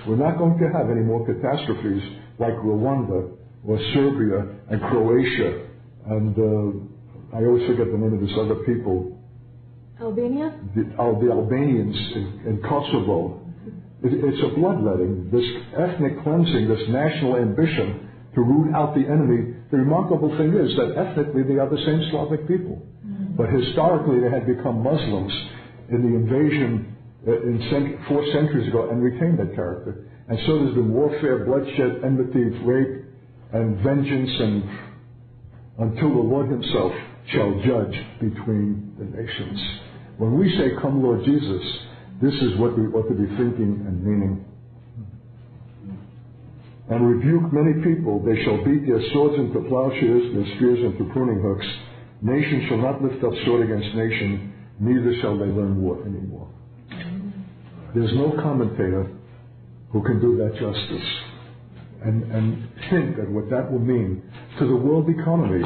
We're not going to have any more catastrophes like Rwanda or Serbia and Croatia and I always forget the name of this other people. Albania? The Albanians in Kosovo. It's a bloodletting, this ethnic cleansing, this national ambition to root out the enemy. The remarkable thing is that ethnically they are the same Slavic people. But historically they had become Muslims in the invasion 4 centuries ago and retained that character. And so there's been warfare, bloodshed, enmity, rape, and vengeance, and until the Lord himself shall judge between the nations. When we say, "Come, Lord Jesus," this is what we ought to be thinking and meaning. And rebuke many people. They shall beat their swords into plowshares, their spears into pruning hooks. Nation shall not lift up sword against nation, neither shall they learn war anymore. There's no commentator who can do that justice and hint at what that will mean to the world economy,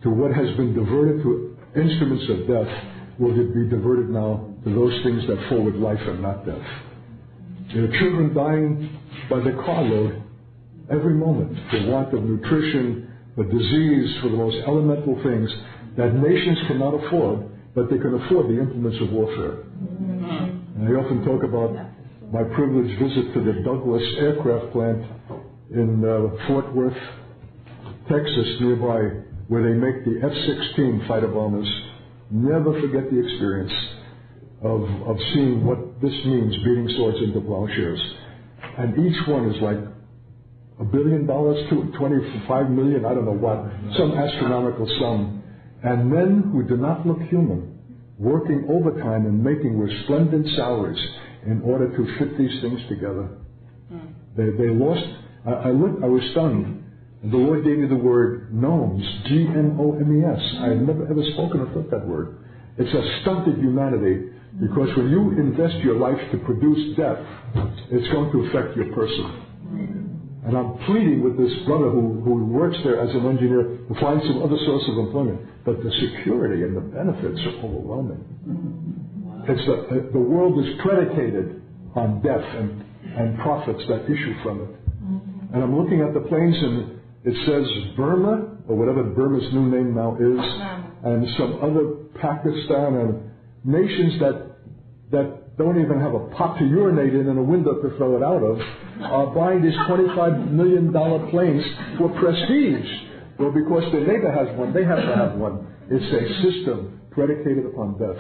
to what has been diverted to instruments of death, will be diverted now to those things that forward life and not death. There are children dying by the carload every moment for want of nutrition, for disease, for the most elemental things that nations cannot afford, but they can afford the implements of warfare. And I often talk about my privileged visit to the Douglas aircraft plant in Fort Worth, Texas, nearby, where they make the F-16 fighter bombers. Never forget the experience of seeing what this means, beating swords into plowshares. And each one is like $1 billion to 25 million, I don't know what, some astronomical sum. And men who do not look human, working overtime and making resplendent salaries in order to fit these things together. They lost. I was stunned. And the Lord gave me the word gnomes, G-N-O-M-E-S. I had never ever spoken or thought that word. It's a stunted humanity, because when you invest your life to produce death, it's going to affect your person. And I'm pleading with this brother who works there as an engineer to find some other source of employment. But the security and the benefits are overwhelming. It's the world is predicated on death and profits that issue from it. And I'm looking at the planes, and it says Burma, or whatever Burma's new name now is, and some other Pakistan, and nations that don't even have a pot to urinate in and a window to throw it out of, are buying these $25 million planes for prestige. Well, because their neighbor has one, they have to have one. It's a system predicated upon death.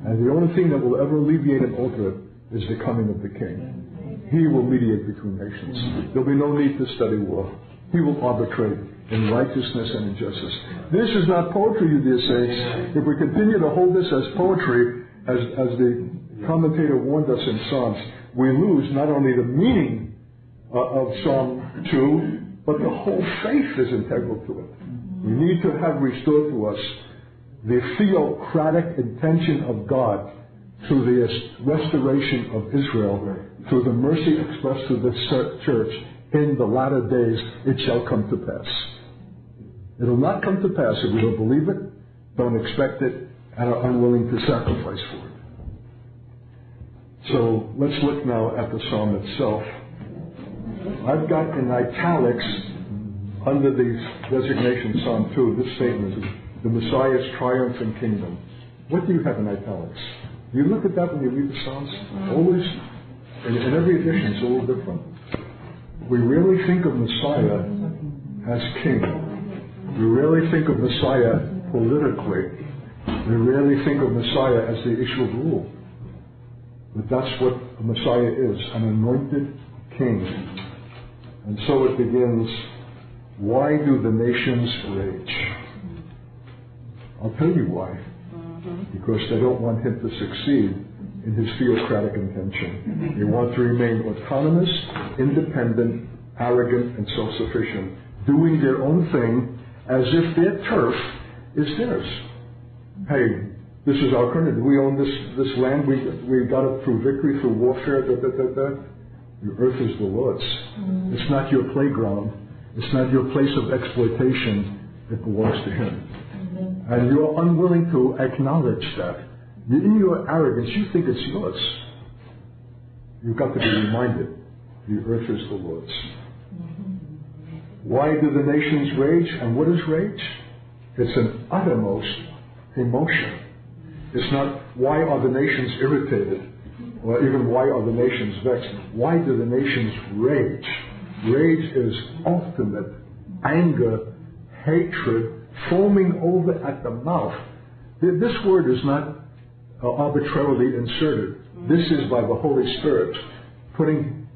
And the only thing that will ever alleviate and alter it is the coming of the King. He will mediate between nations. There'll be no need to study war. He will arbitrate in righteousness and in justice. This is not poetry, you dear saints. If we continue to hold this as poetry, as the commentator warned us in Psalms, we lose not only the meaning of Psalm 2, but the whole faith is integral to it. We need to have restored to us the theocratic intention of God through the restoration of Israel, through the mercy expressed to the church. In the latter days it shall come to pass. It will not come to pass if we don't believe it, don't expect it, and are unwilling to sacrifice for it. So let's look now at the psalm itself. I've got in italics, under the designation Psalm 2, this statement is the Messiah's triumph and kingdom. What do you have in italics? You look at that when you read the Psalms. Always, in every edition, it's a little different. We rarely think of Messiah as king. We rarely think of Messiah politically. We rarely think of Messiah as the issue of rule. But that's what a Messiah is, an anointed king. And so it begins, why do the nations rage? I'll tell you why. Because they don't want him to succeed in his theocratic intention. They want to remain autonomous, independent, arrogant and self-sufficient, doing their own thing as if their turf is theirs. Hey, this is our country. We own this land. We got it through victory, through warfare. The earth is the Lord's. It's not your playground. It's not your place of exploitation. It belongs to Him. And you're unwilling to acknowledge that. In your arrogance, you think it's yours. You've got to be reminded, the earth is the Lord's. Why do the nations rage? And what is rage? It's an uttermost emotion. It's not, why are the nations irritated? Or even, why are the nations vexed? Why do the nations rage? Rage is ultimate anger, hatred, foaming over at the mouth. This word is not arbitrarily inserted. This is by the Holy Spirit putting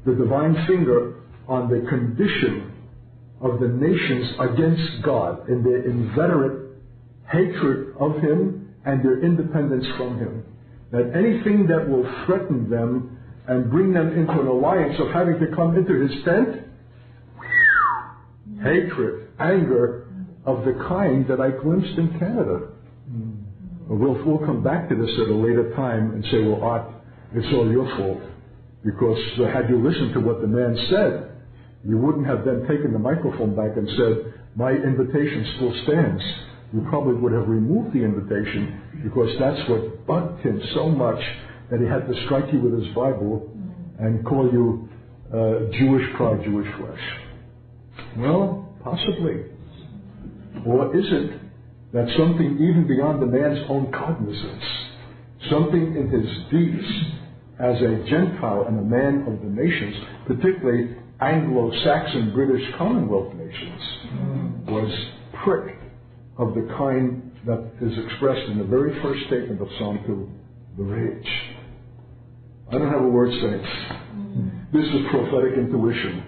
the divine finger on the condition of the nations against God in their inveterate hatred of Him and their independence from Him. That anything that will threaten them and bring them into an alliance of having to come into His tent, hatred, anger of the kind that I glimpsed in Canada. We'll come back to this at a later time and say, well, Art, it's all your fault. Because had you listened to what the man said, you wouldn't have then taken the microphone back and said, my invitation still stands. You probably would have removed the invitation, because that's what bugged him so much that he had to strike you with his Bible and call you Jewish pride, Jewish flesh. Well, possibly. Or is it that something even beyond the man's own cognizance, something in his deeds as a Gentile and a man of the nations, particularly Anglo-Saxon British Commonwealth nations, was pricked of the kind that is expressed in the very first statement of Psalm 2, the rage. I don't have a word, saints. This is prophetic intuition.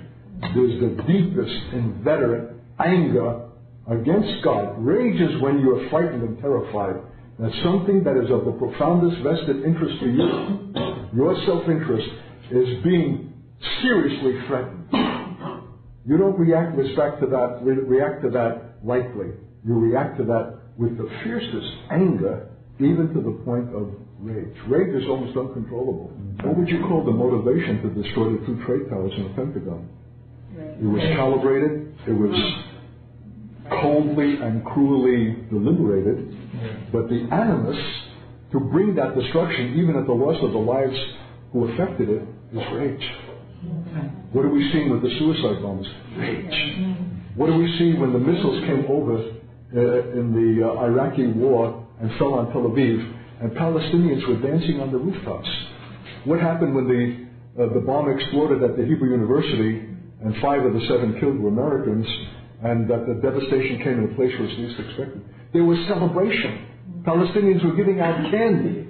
There's the deepest, inveterate anger against God. Rage is when you're frightened and terrified that something that is of the profoundest vested interest to you, your self-interest, is being seriously threatened. You don't react to that lightly. You react to that with the fiercest anger, even to the point of rage. Rage is almost uncontrollable. What would you call the motivation to destroy the 2 trade towers in the Pentagon? It was calibrated. It was coldly and cruelly deliberated. But the animus to bring that destruction, even at the loss of the lives who affected it, is rage. What are we seeing with the suicide bombs? Rage. What do we see when the missiles came over in the Iraqi war and fell on Tel Aviv, and Palestinians were dancing on the rooftops? What happened when the bomb exploded at the Hebrew University and 5 of the 7 killed were Americans, and that the devastation came in a place where it's least expected? There was celebration. Palestinians were giving out candy.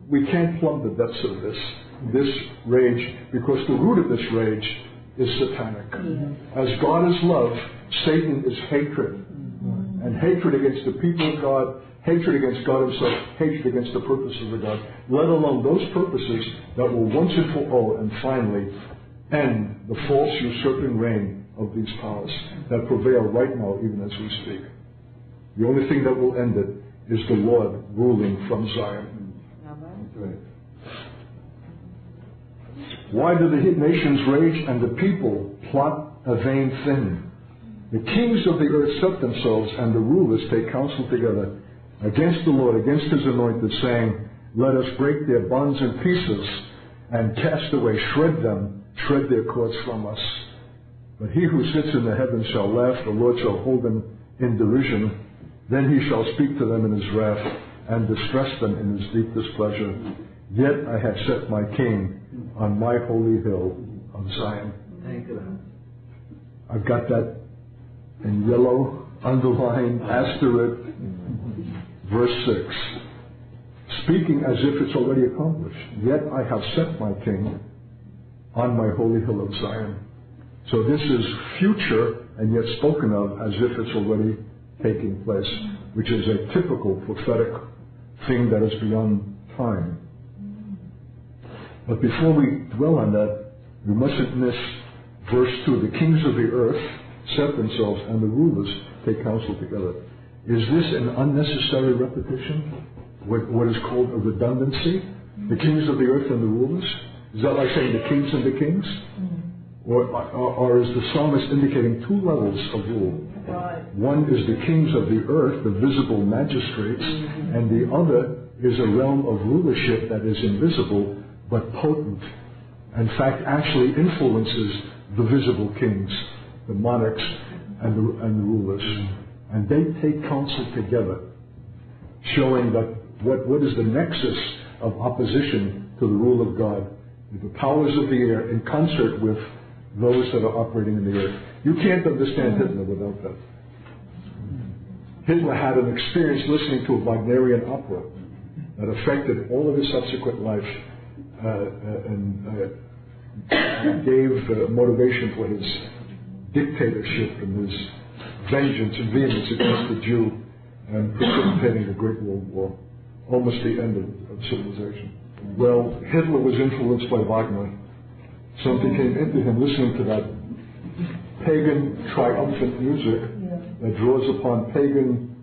We can't plumb the depths of this rage, because the root of this rage is satanic. As God is love, Satan is hatred. And hatred against the people of God, hatred against God Himself, hatred against the purposes of God, let alone those purposes that will once and for all and finally end the false usurping reign of these powers that prevail right now, even as we speak. The only thing that will end it is the Lord ruling from Zion. Why do the nations rage and the people plot a vain thing? The kings of the earth set themselves, and the rulers take counsel together against the Lord, against His anointed, saying, let us break their bonds in pieces and cast away, shred their cords from us. But He who sits in the heavens shall laugh, the Lord shall hold them in derision. Then He shall speak to them in His wrath and distress them in His deep displeasure. Yet I have set my King on my holy hill of Zion. Thank you. I've got that in yellow, underlined, asterisk, verse 6. Speaking as if it's already accomplished. Yet I have set my King on my holy hill of Zion. So this is future and yet spoken of as if it's already taking place, which is a typical prophetic thing that is beyond time. But before we dwell on that, We mustn't miss verse 2. The kings of the earth set themselves, and the rulers take counsel together. Is this an unnecessary repetition? What is called a redundancy? The kings of the earth and the rulers? Is that like saying the kings and the kings? Or is the psalmist indicating two levels of rule? One is the kings of the earth, the visible magistrates, and the other is a realm of rulership that is invisible but potent. In fact, actually influences the visible kings, the monarchs, and the rulers. And they take counsel together, showing that what is the nexus of opposition to the rule of God? The powers of the air in concert with those that are operating in the earth. You can't understand Hitler without that. Hitler had an experience listening to a Wagnerian opera that affected all of his subsequent life and gave motivation for his dictatorship and his vengeance and vehemence against the Jew and precipitating the Great World War, almost the end of civilization. Well, Hitler was influenced by Wagner. Something came into him listening to that pagan triumphant music that draws upon pagan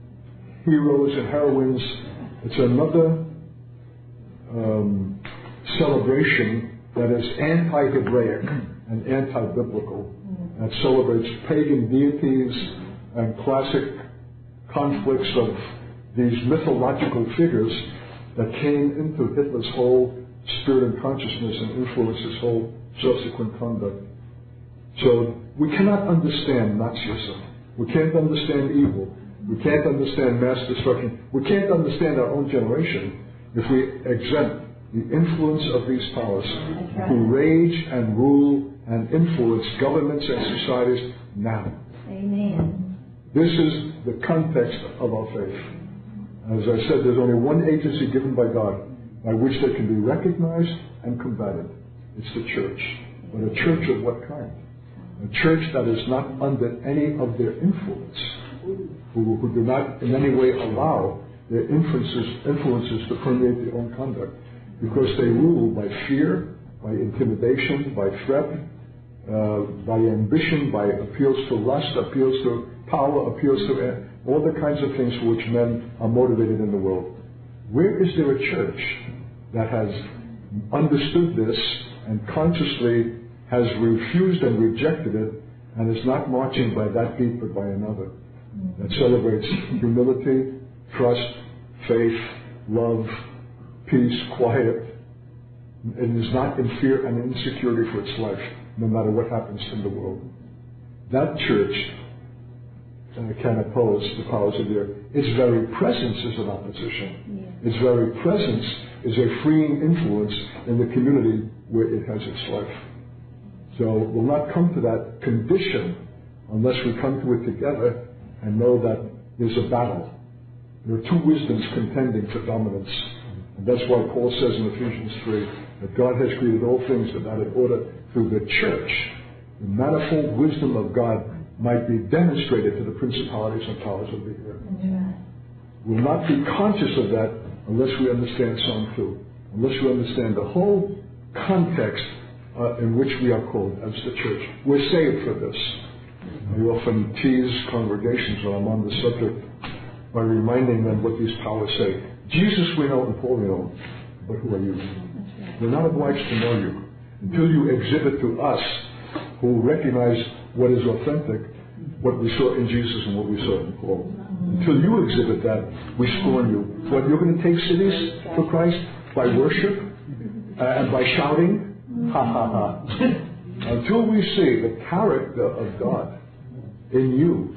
heroes and heroines. It's another celebration that is anti-Hebraic and anti-biblical, that celebrates pagan deities and classic conflicts of these mythological figures that came into Hitler's whole spirit and consciousness and influenced his whole subsequent conduct. So we cannot understand Nazism. We can't understand evil. We can't understand mass destruction. We can't understand our own generation if we exempt the influence of these powers who rage and rule and influence governments and societies now. Amen. This is the context of our faith. As I said, there's only one agency given by God by which they can be recognized and combated. It's the church. But a church of what kind? A church that is not under any of their influence, who do not in any way allow their influences to permeate their own conduct, because they rule by fear, by intimidation, by threat, by ambition, by appeals to lust, appeals to power, appeals to all the kinds of things for which men are motivated in the world. Where is there a church that has understood this and consciously has refused and rejected it and is not marching by that beat but by another, that celebrates humility, trust, faith, love, peace, quiet, and is not in fear and insecurity for its life, no matter what happens in the world? That church can oppose the powers of the earth. Its very presence is an opposition. Its very presence is a freeing influence in the community where it has its life. So we'll not come to that condition unless we come to it together and know that there's a battle. There are two wisdoms contending for dominance. And that's why Paul says in Ephesians 3 that God has created all things that in order through the church, the manifold wisdom of God might be demonstrated to the principalities and powers of the earth. We'll not be conscious of that unless we understand Psalm 2, unless we understand the whole context in which we are called as the church. We're saved for this. I often tease congregations when I'm on the subject by reminding them what these powers say. Jesus we know and Paul we know, but who are you? We're not obliged to know you until you exhibit to us, who recognize what is authentic, what we saw in Jesus and what we saw in Paul. Until you exhibit that, we scorn you. What, you're going to take cities for Christ by worship and by shouting? Ha ha ha. Until we see the character of God in you,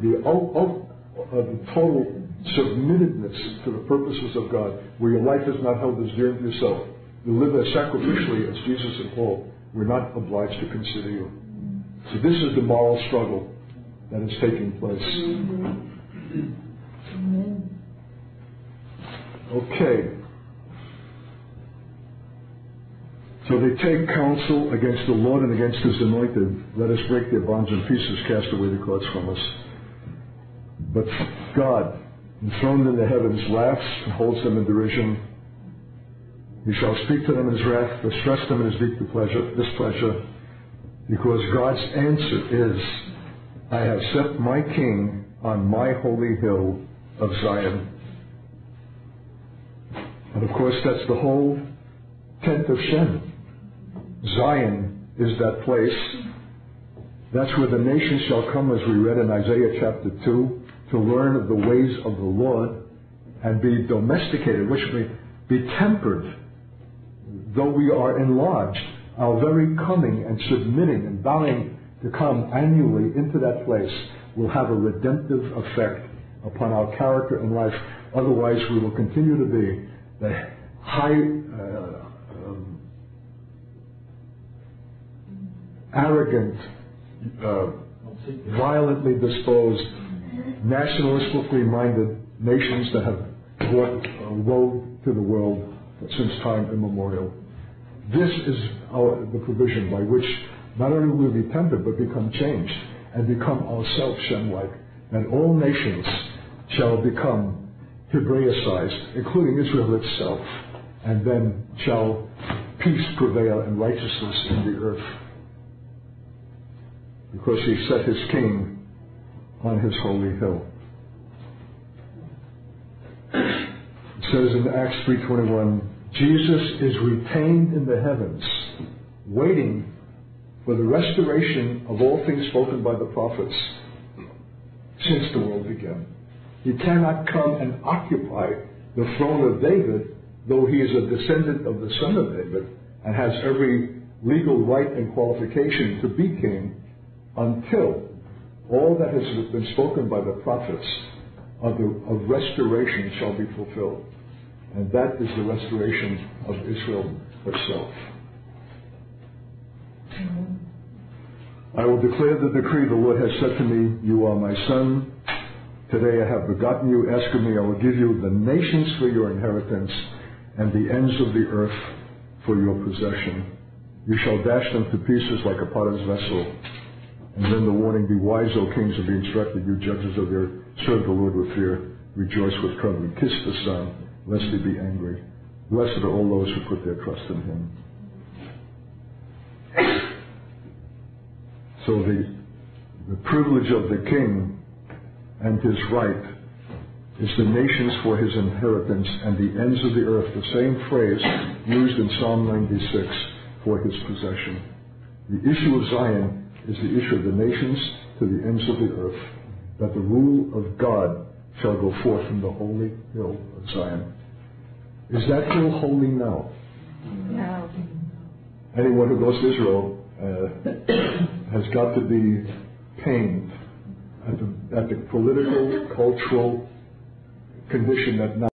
the total submittedness to the purposes of God, where your life is not held as dear to yourself, you live as sacrificially as Jesus and Paul, we're not obliged to consider you. So this is the moral struggle that is taking place. Okay. So they take counsel against the Lord and against His anointed. Let us break their bonds in pieces, cast away the cords from us. But God, enthroned in the heavens, laughs and holds them in derision. He shall speak to them in his wrath, distress them in his deep displeasure, because God's answer is, I have set my king on my holy hill of Zion. And of course, that's the whole tent of Shem. Zion is that place. That's where the nations shall come, as we read in Isaiah chapter 2, to learn of the ways of the Lord and be domesticated, which means be tempered. Though we are enlarged, our very coming and submitting and bowing to come annually into that place will have a redemptive effect upon our character and life. Otherwise, we will continue to be the arrogant, violently disposed, nationalistically minded nations that have brought woe to the world since time immemorial. This is the provision by which not only will we be tempered, but become changed and become ourselves Shem-like, and all nations shall become Hebraicized, including Israel itself, and then shall peace prevail and righteousness in the earth, because he set his king on his holy hill. It says in Acts 3:21, Jesus is retained in the heavens, waiting for the restoration of all things spoken by the prophets since the world began. He cannot come and occupy the throne of David, though he is a descendant of the son of David and has every legal right and qualification to be king, until all that has been spoken by the prophets of restoration shall be fulfilled. And that is the restoration of Israel herself. I will declare the decree. The Lord has said to me, you are my son. Today I have begotten you. Ask of me, I will give you the nations for your inheritance and the ends of the earth for your possession. You shall dash them to pieces like a potter's vessel. And then the warning, be wise, O kings, and be instructed, you judges of the earth. Serve the Lord with fear. Rejoice with trembling. Kiss the Son, lest he be angry. Blessed are all those who put their trust in him. So the privilege of the king and his right is the nations for his inheritance and the ends of the earth, the same phrase used in Psalm 96 for his possession. The issue of Zion is the issue of the nations to the ends of the earth, that the rule of God shall go forth from the holy hill of Zion. Is that hill holy now? No. Anyone who goes to Israel has got to be pained at the political, cultural condition that now